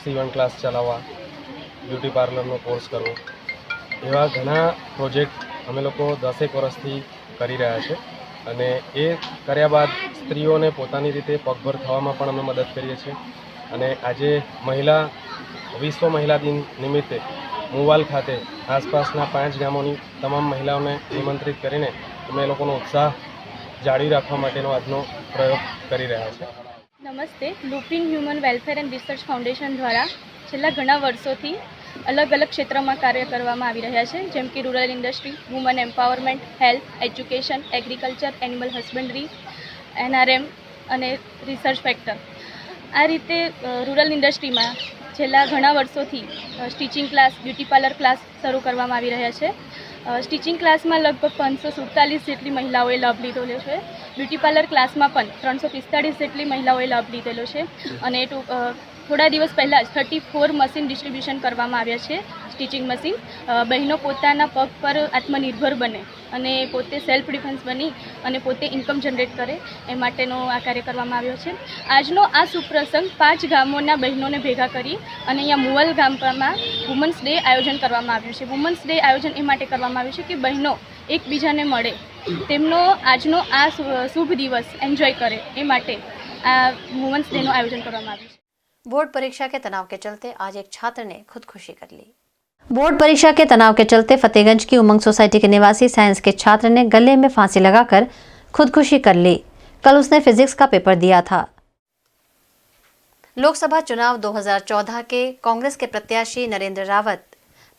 સીવણ ક્લાસ ચલાવવા, બ્યુટી પાર્લરનો કોર્સ કરવો, એવા ઘણા પ્રોજેક્ટ અમે લોકો 10 વર્ષથી કરી રહ્યા છે અને એ કર્યા બાદ સ્ત્રીઓને પોતાની રીતે પગભર થવામાં પણ અમે મદદ કરીએ છીએ અને આજે વિશ્વ મહિલા દિન નિમિત્તે મુવાલ ખાતે આસપાસના 5 ગામોની તમામ મહિલાઓને નિમંત્રિત કરીને અમે લોકોનો ઉત્સાહ જાળવી રાખવા માટેનો આજનો પ્રયોગ કરી રહ્યા છે। નમસ્તે, Lupin human welfare and research foundation દ્વારા છેલ્લા ઘણા વર્ષોથી અલગ અલગ ક્ષેત્રમાં કાર્ય કરવામાં આવી રહ્યા છે, જેમ કે rural industry, woman empowerment, health, education, agriculture, animal husbandry, NRM અને રિસર્ચ ફેક્ટર। આ રીતે રૂરલ ઇન્ડસ્ટ્રીમાં છેલ્લા ઘણા વર્ષોથી stitching class, beauty parlour class શરૂ કરવામાં આવી રહ્યા છે। સ્ટિચિંગ ક્લાસમાં લગભગ 547 જેટલી મહિલાઓએ લાભ લીધેલો છે। બ્યુટી પાર્લર ક્લાસમાં પણ 345 જેટલી મહિલાઓએ લાભ લીધેલો છે અને થોડા દિવસ પહેલાં જ 34 મશીન ડિસ્ટ્રીબ્યુશન કરવામાં આવ્યા છે, સ્ટિચિંગ મશીન। બહેનો પોતાના પગ પર આત્મનિર્ભર બને અને પોતે સેલ્ફ ડિફેન્સ બની અને પોતે ઇન્કમ જનરેટ કરે એ માટેનો આ કાર્ય કરવામાં આવ્યો છે। આજનો આ સુપ્રસંગ 5 ગામોના બહેનોને ભેગા કરી અને અહીંયા મુવલ ગામમાં વુમન્સ ડે આયોજન કરવામાં આવ્યું છે। વુમન્સ ડે આયોજન એ માટે કરવામાં આવ્યું છે કે બહેનો એકબીજાને મળે, તેમનો આજનો આ શુભ દિવસ એન્જોય કરે એ માટે આ વુમન્સ ડેનું આયોજન કરવામાં આવ્યું છે। बोर्ड परीक्षा के तनाव के चलते आज एक छात्र ने खुदकुशी कर ली। बोर्ड परीक्षा के तनाव के चलते फतेहगंज की उमंग सोसाइटी के निवासी साइंस के छात्र ने गले में फांसी लगाकर खुदकुशी कर ली। कल उसने फिजिक्स का पेपर दिया था। लोकसभा चुनाव 2014 के कांग्रेस के प्रत्याशी नरेंद्र रावत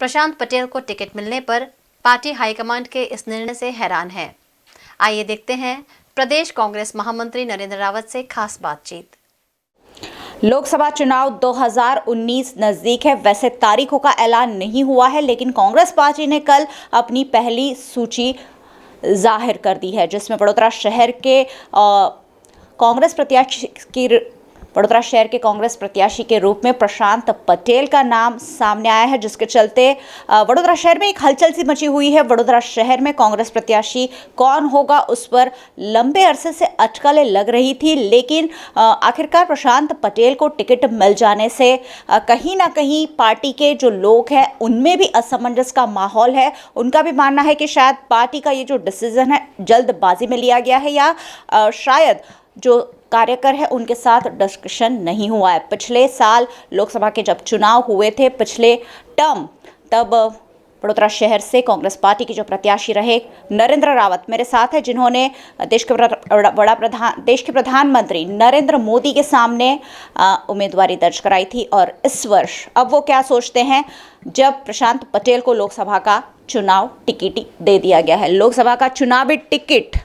प्रशांत पटेल को टिकट मिलने पर पार्टी हाईकमांड के इस निर्णय से हैरान है। आइए देखते हैं प्रदेश कांग्रेस महामंत्री नरेंद्र रावत से खास बातचीत। लोकसभा चुनाव 2019 नजदीक है। वैसे तारीखों का ऐलान नहीं हुआ है, लेकिन कांग्रेस पार्टी ने कल अपनी पहली सूची जाहिर कर दी है, जिसमें वडोदरा शहर के कांग्रेस प्रत्याशी के रूप में प्रशांत पटेल का नाम सामने आया है, जिसके चलते वडोदरा शहर में एक हलचल सी मची हुई है। वडोदरा शहर में कांग्रेस प्रत्याशी कौन होगा, उस पर लंबे अरसे से अटकलें लग रही थी, लेकिन आखिरकार प्रशांत पटेल को टिकट मिल जाने से कहीं ना कहीं पार्टी के जो लोग हैं उनमें भी असमंजस का माहौल है। उनका भी मानना है कि शायद पार्टी का ये जो डिसीजन है जल्दबाजी में लिया गया है, या शायद जो कार्यकर है उनके साथ डिस्कशन नहीं हुआ है। पिछले साल लोकसभा के जब चुनाव हुए थे, पिछले टर्म, तब वडोदरा शहर से कांग्रेस पार्टी के जो प्रत्याशी रहे नरेंद्र रावत मेरे साथ है, जिन्होंने देश के प्रधानमंत्री नरेंद्र मोदी के सामने उम्मीदवारी दर्ज कराई थी। और इस वर्ष अब वो क्या सोचते हैं जब प्रशांत पटेल को लोकसभा का चुनाव टिकट दे दिया गया है। लोकसभा का चुनावी टिकट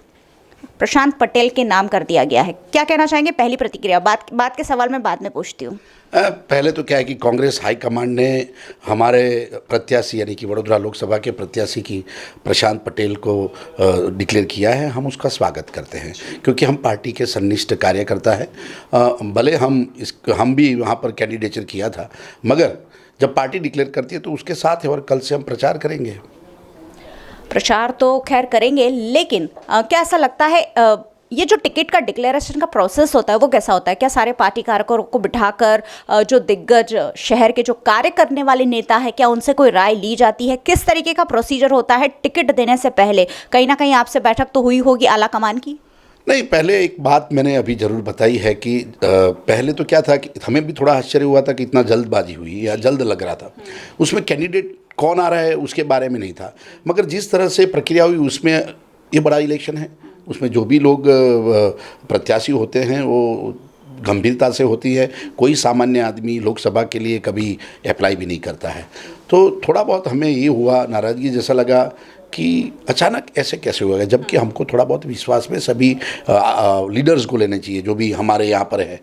प्रशांत पटेल के नाम कर दिया गया है। क्या कहना चाहेंगे? पहली प्रतिक्रिया, बात के सवाल मैं बाद में पूछती हूँ। पहले तो क्या है कि कांग्रेस हाईकमांड ने हमारे प्रत्याशी यानी कि वडोदरा लोकसभा के प्रत्याशी की प्रशांत पटेल को डिक्लेयर किया है। हम उसका स्वागत करते हैं, क्योंकि हम पार्टी के सन्निष्ठ कार्यकर्ता हैं। भले हम भी वहाँ पर कैंडिडेचर किया था, मगर जब पार्टी डिक्लेयर करती है तो उसके साथ है, और कल से हम प्रचार करेंगे। प्रचार तो खैर करेंगे, लेकिन क्या ऐसा लगता है ये जो टिकट का डिक्लेरेशन का प्रोसेस होता है वो कैसा होता है? क्या सारे पार्टी कार्यकर्ताओं को बिठाकर जो दिग्गज शहर के जो कार्य करने वाले नेता है, क्या उनसे कोई राय ली जाती है? किस तरीके का प्रोसीजर होता है टिकट देने से पहले? कहीं ना कहीं आपसे बैठक तो हुई होगी आला कमान की? नहीं, पहले एक बात मैंने अभी ज़रूर बताई है कि पहले तो क्या था कि हमें भी थोड़ा आश्चर्य हुआ था कि इतना जल्दबाजी हुई या जल्द लग रहा था। उसमें कैंडिडेट कौन आ रहा है उसके बारे में नहीं था, मगर जिस तरह से प्रक्रिया हुई उसमें ये बड़ा इलेक्शन है, उसमें जो भी लोग प्रत्याशी होते हैं वो गंभीरता से होती है। कोई सामान्य आदमी लोकसभा के लिए कभी अप्लाई भी नहीं करता है। तो थोड़ा बहुत हमें ये हुआ, नाराज़गी जैसा लगा कि अचानक ऐसे कैसे हुआ, जबकि हमको थोड़ा बहुत विश्वास में सभी लीडर्स को लेना चाहिए जो भी हमारे यहाँ पर है।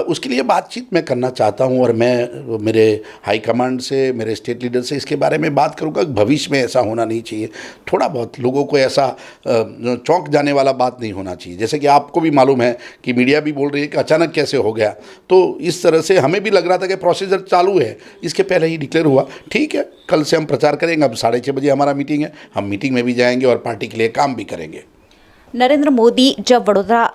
उसके लिए बातचीत मैं करना चाहता हूँ, और मैं मेरे हाईकमांड से, मेरे स्टेट लीडर से इसके बारे में बात करूँगा। भविष्य में ऐसा होना नहीं चाहिए। थोड़ा बहुत लोगों को ऐसा चौंक जाने वाला बात नहीं होना चाहिए। जैसे कि आपको भी मालूम है कि मीडिया भी बोल रही है कि अचानक कैसे हो गया, तो इस तरह से हमें भी लग रहा था कि प्रोसीजर चालू है, इसके पहले ही डिक्लेयर हुआ। ठीक है, कल से हम प्रचार करेंगे। अब 6:30 बजे हमारा मीटिंग है, हम मीटिंग में भी जाएंगे और पार्टी के लिए काम भी करेंगे। नरेंद्र मोदी जब वडोदरा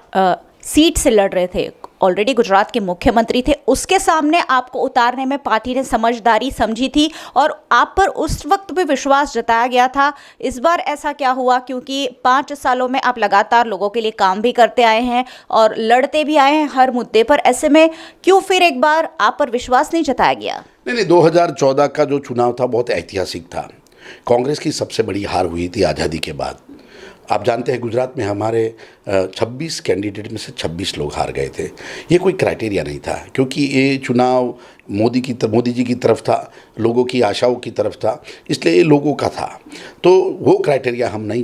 सीट से लड़ रहे थे, ऑलरेडी गुजरात के मुख्यमंत्री थे, उसके सामने आपको उतारने में पार्टी ने समझदारी समझी थी और आप पर उस वक्त भी विश्वास जताया गया था। इस बार ऐसा क्या हुआ? क्योंकि 5 सालों में आप लगातार लोगों के लिए काम भी करते आए हैं और लड़ते भी आए हैं हर मुद्दे पर। ऐसे में क्यों फिर एक बार आप पर विश्वास नहीं जताया गया? नहीं, 2014 का जो चुनाव था बहुत ऐतिहासिक था। कांग्रेस की सबसे बड़ी हार हुई थी आज़ादी के बाद। आप जानते हैं गुजरात में हमारे 26 कैंडिडेट में से 26 लोग हार गए थे। ये कोई क्राइटेरिया नहीं था, क्योंकि ये चुनाव मोदी जी की तरफ था, लोगों की आशाओं की तरफ था, इसलिए ये लोगों का था। तो वो क्राइटेरिया हम नहीं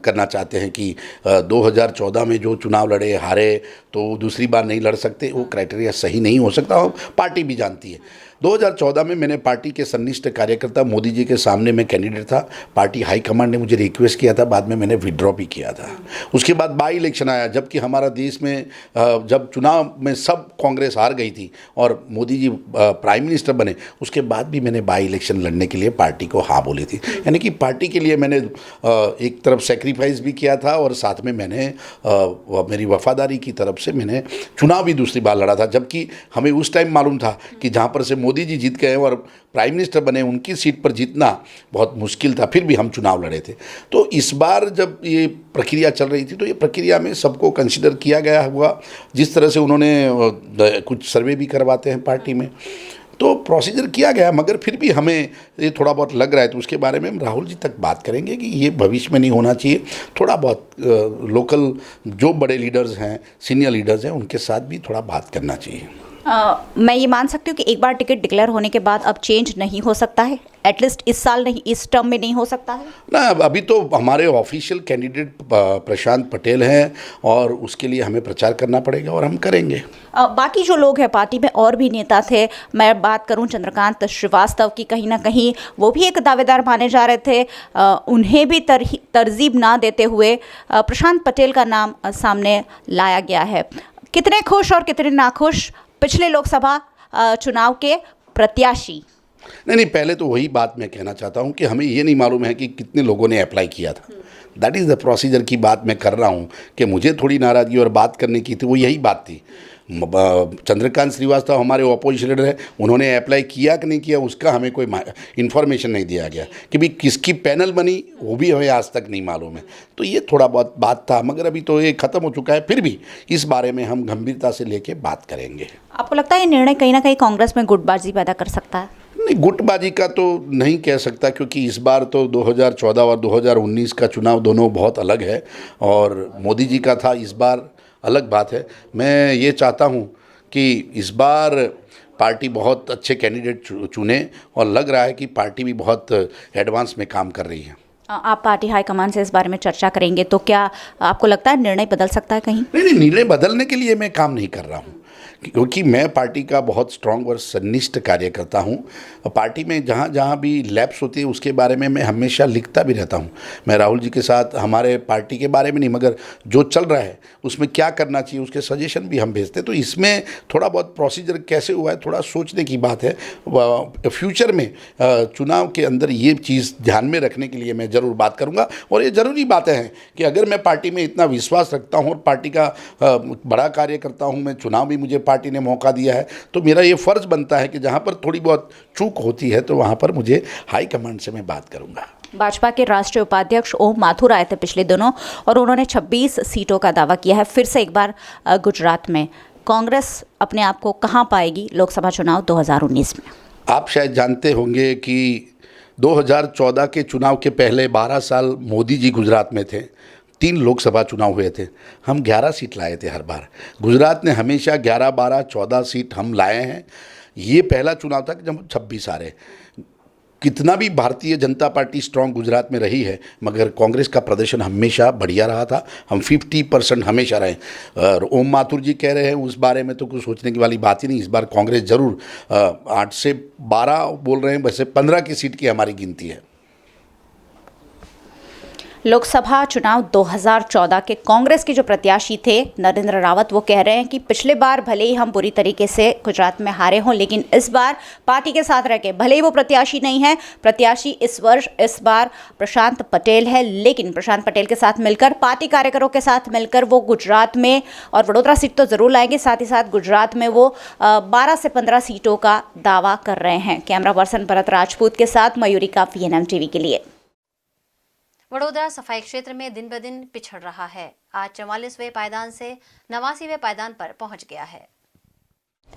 करना चाहते हैं कि 2014 में जो चुनाव लड़े हारे तो दूसरी बार नहीं लड़ सकते। वो क्राइटेरिया सही नहीं हो सकता, पार्टी भी जानती है। 2014 में मैंने पार्टी के सन्निष्ठ कार्यकर्ता मोदी जी के सामने मैं कैंडिडेट था। पार्टी हाईकमांड ने मुझे रिक्वेस्ट किया था, बाद में मैंने विड्रॉ भी किया था। उसके बाद बाई इलेक्शन आया, जबकि हमारा देश में जब चुनाव में सब कांग्रेस हार गई थी और मोदी जी प्राइम मिनिस्टर बने, उसके बाद भी मैंने बाई इलेक्शन लड़ने के लिए पार्टी को हाँ बोली थी। यानी कि पार्टी के लिए मैंने एक तरफ सेक्रीफाइस भी किया था और साथ में मैंने मेरी वफादारी की तरफ से मैंने चुनाव भी दूसरी बार लड़ा था। जबकि हमें उस टाइम मालूम था कि जहाँ पर से मोदी जी जीत गए और प्राइम मिनिस्टर बने, उनकी सीट पर जीतना बहुत मुश्किल था, फिर भी हम चुनाव लड़े थे। तो इस बार जब ये प्रक्रिया चल रही थी तो ये प्रक्रिया में सबको कंसिडर किया गया हुआ। जिस तरह से उन्होंने कुछ सर्वे भी करवाते हैं पार्टी में, तो प्रोसीजर किया गया, मगर फिर भी हमें ये थोड़ा बहुत लग रहा है। तो उसके बारे में हम राहुल जी तक बात करेंगे कि ये भविष्य में नहीं होना चाहिए। थोड़ा बहुत लोकल जो बड़े लीडर्स हैं, सीनियर लीडर्स हैं, उनके साथ भी थोड़ा बात करना चाहिए। मैं ये मान सकती हूँ कि एक बार टिकट डिक्लेयर होने के बाद अब चेंज नहीं हो सकता है, एटलीस्ट इस साल नहीं, इस टर्म में नहीं हो सकता है ना। अभी तो हमारे ऑफिशियल कैंडिडेट प्रशांत पटेल हैं और उसके लिए हमें प्रचार करना पड़ेगा और हम करेंगे। बाकी जो लोग हैं पार्टी में और भी नेता थे, मैं बात करूं चंद्रकांत श्रीवास्तव की, कहीं ना कहीं वो भी एक दावेदार माने जा रहे थे, उन्हें भी तरजीब ना देते हुए प्रशांत पटेल का नाम सामने लाया गया है। कितने खुश और कितने नाखुश पिछले लोकसभा चुनाव के प्रत्याशी? नहीं, पहले तो वही बात मैं कहना चाहता हूँ कि हमें ये नहीं मालूम है कि कितने लोगों ने अप्लाई किया था। दैट इज़ द प्रोसीजर की बात मैं कर रहा हूँ कि मुझे थोड़ी नाराज़गी और बात करने की थी, वो यही बात थी। चंद्रकांत श्रीवास्तव हमारे ऑपोजिशन लीडर है, उन्होंने अप्लाई किया कि नहीं किया उसका हमें कोई इन्फॉर्मेशन नहीं दिया गया कि भाई किसकी पैनल बनी, वो भी हमें आज तक नहीं मालूम है। तो ये थोड़ा बहुत बात था, मगर अभी तो ये ख़त्म हो चुका है। फिर भी इस बारे में हम गंभीरता से लेके बात करेंगे। आपको लगता है ये निर्णय कहीं ना कहीं कांग्रेस में गुटबाजी पैदा कर सकता है? नहीं, गुटबाजी का तो नहीं कह सकता, क्योंकि इस बार तो 2014 और 2019 का चुनाव दोनों बहुत अलग है और मोदी जी का था, इस बार अलग बात है। मैं ये चाहता हूँ कि इस बार पार्टी बहुत अच्छे कैंडिडेट चुने और लग रहा है कि पार्टी भी बहुत एडवांस में काम कर रही है। आप पार्टी हाईकमान से इस बारे में चर्चा करेंगे, तो क्या आपको लगता है निर्णय बदल सकता है कहीं? नहीं, निर्णय बदलने के लिए मैं काम नहीं कर रहा हूँ, क्योंकि मैं पार्टी का बहुत स्ट्रांग और सन्निष्ठ कार्यकर्ता हूँ। पार्टी में जहाँ जहाँ भी लैप्स होती है उसके बारे में मैं हमेशा लिखता भी रहता हूँ। मैं राहुल जी के साथ हमारे पार्टी के बारे में नहीं, मगर जो चल रहा है उसमें क्या करना चाहिए उसके सजेशन भी हम भेजते हैं। तो इसमें थोड़ा बहुत प्रोसीजर कैसे हुआ है थोड़ा सोचने की बात है। फ्यूचर में चुनाव के अंदर ये चीज़ ध्यान में रखने के लिए मैं ज़रूर बात करूँगा। और ये ज़रूरी बातें हैं कि अगर मैं पार्टी में इतना विश्वास रखता हूँ और पार्टी का बड़ा कार्यकर्ता हूँ, मैं चुनाव भी मुझे पार्टी ने मौका दिया है, तो मेरा ये फ़र्ज़ बनता है कि जहाँ पर थोड़ी बहुत चूक होती है तो वहाँ पर मुझे हाई कमांड से मैं बात करूँगा। भाजपा के राष्ट्रीय उपाध्यक्ष ओम माथुर आए थे पिछले दिनों और उन्होंने 26 सीटों का दावा किया है। फिर से एक बार गुजरात में कांग्रेस अपने आप को कहां पाएगी लोकसभा चुनाव 2019 में? आप शायद जानते होंगे कि 2014 के चुनाव के पहले 12 साल मोदी जी गुजरात में थे, 3 लोकसभा चुनाव हुए थे, हम 11 सीट लाए थे हर बार। गुजरात ने हमेशा 11, 12, 14 सीट हम लाए हैं। ये पहला चुनाव था कि जब 26 आ रहे। कितना भी भारतीय जनता पार्टी स्ट्रांग गुजरात में रही है, मगर कांग्रेस का प्रदर्शन हमेशा बढ़िया रहा था। हम 50% हमेशा रहे। और ओम माथुर जी कह रहे हैं उस बारे में तो कुछ सोचने की वाली बात ही नहीं। इस बार कांग्रेस ज़रूर 8 से 12 बोल रहे हैं, वैसे 15 की सीट की हमारी गिनती है। लोकसभा चुनाव 2014 के कांग्रेस के जो प्रत्याशी थे नरेंद्र रावत, वो कह रहे हैं कि पिछले बार भले ही हम बुरी तरीके से गुजरात में हारे हों, लेकिन इस बार पार्टी के साथ रह के, भले ही वो प्रत्याशी नहीं है, प्रत्याशी इस बार प्रशांत पटेल है, लेकिन प्रशांत पटेल के साथ मिलकर, पार्टी कार्यकर्ताओं के साथ मिलकर वो गुजरात में और वडोदरा सीट तो ज़रूर लाएंगे, साथ ही साथ गुजरात में वो 12 से 15 सीटों का दावा कर रहे हैं। कैमरा पर्सन भरत राजपूत के साथ मयूरिका, VNM टीवी के लिए। वडोदरा सफाई क्षेत्र में दिन ब दिन पिछड़ रहा है। आज 44वें पायदान से 89वें पायदान पर पहुंच गया है।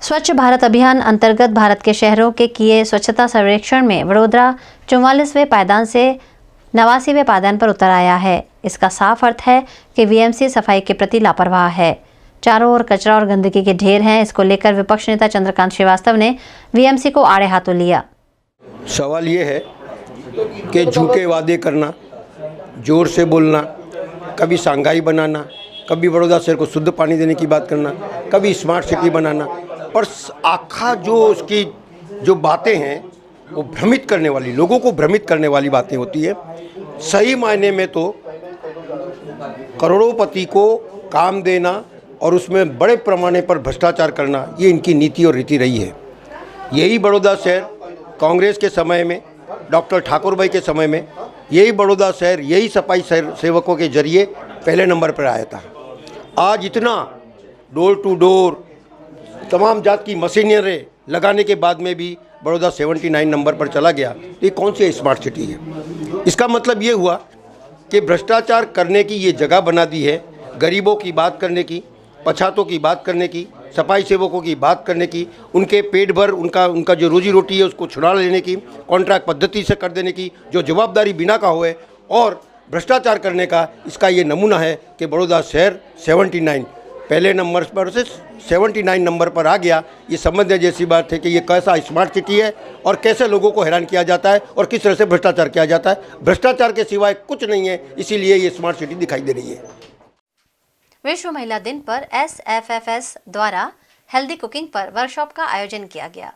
स्वच्छ भारत अभियान अंतर्गत भारत के शहरों के किए स्वच्छता सर्वेक्षण में वडोदरा 44वें पायदान से 89वें पायदान पर उतर आया है। इसका साफ अर्थ है कि VMC सफाई के प्रति लापरवाह है। चारों ओर कचरा और गंदगी के ढेर हैं। इसको लेकर विपक्ष नेता चंद्रकांत श्रीवास्तव ने VMC को आड़े हाथों लिया। सवाल ये है कि झूठे वादे करना, जोर से बोलना, कभी शंघाई बनाना, कभी बड़ौदा शहर को शुद्ध पानी देने की बात करना, कभी स्मार्ट सिटी बनाना, पर आखा जो उसकी जो बातें हैं वो भ्रमित करने वाली, लोगों को भ्रमित करने वाली बातें होती है। सही मायने में तो करोड़ोंपति को काम देना और उसमें बड़े पैमाने पर भ्रष्टाचार करना, ये इनकी नीति और रीति रही है। यही बड़ौदा शहर कांग्रेस के समय में, डॉक्टर ठाकुर भाई के समय में, यही बड़ौदा शहर यही सफाई सेवकों के जरिए पहले नंबर पर आया था। आज इतना डोर टू डोर तमाम जात की मशीनरी लगाने के बाद में भी बड़ौदा 79 नंबर पर चला गया। ये कौन सी स्मार्ट सिटी है? इसका मतलब ये हुआ कि भ्रष्टाचार करने की ये जगह बना दी है, गरीबों की बात करने की, पछातों की बात करने की, सफाई सेवकों की बात करने की, उनके पेट भर उनका जो रोजी रोटी है उसको छुड़ा लेने की, कॉन्ट्रैक्ट पद्धति से कर देने की, जो जवाबदारी बिना का होए और भ्रष्टाचार करने का, इसका ये नमूना है कि बड़ौदा शहर 79 पहले नंबर पर से 79 नंबर पर आ गया। ये समझने जैसी बात है कि ये कैसा स्मार्ट सिटी है और कैसे लोगों को हैरान किया जाता है और किस तरह से भ्रष्टाचार किया जाता है। भ्रष्टाचार के सिवाय कुछ नहीं है, इसीलिए ये स्मार्ट सिटी दिखाई दे रही है। विश्व महिला दिन पर SFFS द्वारा हेल्दी कुकिंग पर वर्कशॉप का आयोजन किया गया।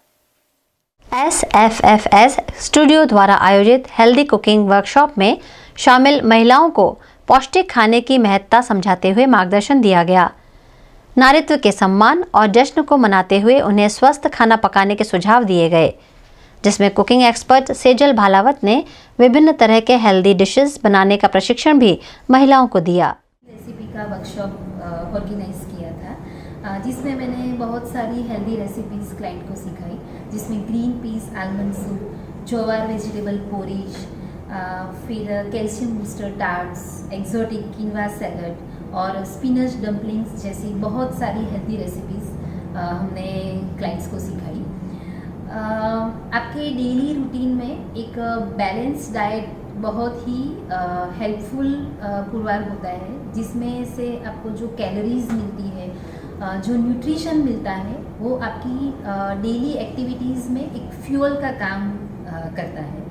SFFS स्टूडियो द्वारा आयोजित हेल्दी कुकिंग वर्कशॉप में शामिल महिलाओं को पौष्टिक खाने की महत्ता समझाते हुए मार्गदर्शन दिया गया। नारीत्व के सम्मान और जश्न को मनाते हुए उन्हें स्वस्थ खाना पकाने के सुझाव दिए गए, जिसमें कुकिंग एक्सपर्ट सेजल भालावत ने विभिन्न तरह के हेल्दी डिशेस बनाने का प्रशिक्षण भी महिलाओं को दिया। रेसिपी का वर्कशॉप ऑर्गेनाइज किया था, जिसमें मैंने बहुत सारी हेल्दी रेसिपीज़ क्लाइंट को सिखाई, जिसमें green peas almond soup, jowar vegetable porridge, फिर calcium booster tarts, exotic quinoa salad और स्पिनच डम्पलिंग्स जैसी बहुत सारी हेल्दी रेसिपीज़ हमने क्लाइंट्स को सिखाई। आपके डेली रूटीन में एक बैलेंस डाइट बहुत ही हेल्पफुल पुरवार होता है, जिसमें से आपको जो कैलोरीज मिलती है, जो न्यूट्रिशन मिलता है, वो आपकी डेली एक्टिविटीज़ में एक फ्यूल का काम करता है।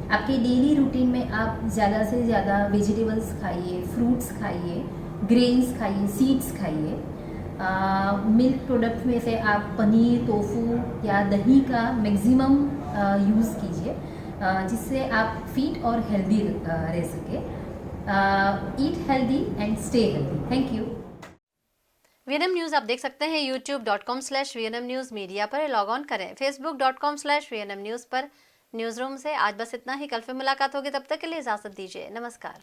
आपके डेली रूटीन में आप ज़्यादा से ज़्यादा वेजिटेबल्स खाइए, फ्रूट्स खाइए, ग्रेन्स खाइए, सीड्स खाइए। मिल्क प्रोडक्ट में से आप पनीर, टोफू या दही का मैक्सिमम यूज़ कीजिए, जिससे आप फिट और हेल्दी रह सके। Eat healthy and stay healthy. Thank you. VNM news आप देख सकते हैं youtube.com/VNM न्यूज़ मीडिया पर लॉग ऑन करें। facebook.com/VNM न्यूज़ पर न्यूज़ रूम से आज बस इतना ही। कल फिर मुलाकात होगी, तब तक के लिए इजाज़त दीजिए। नमस्कार।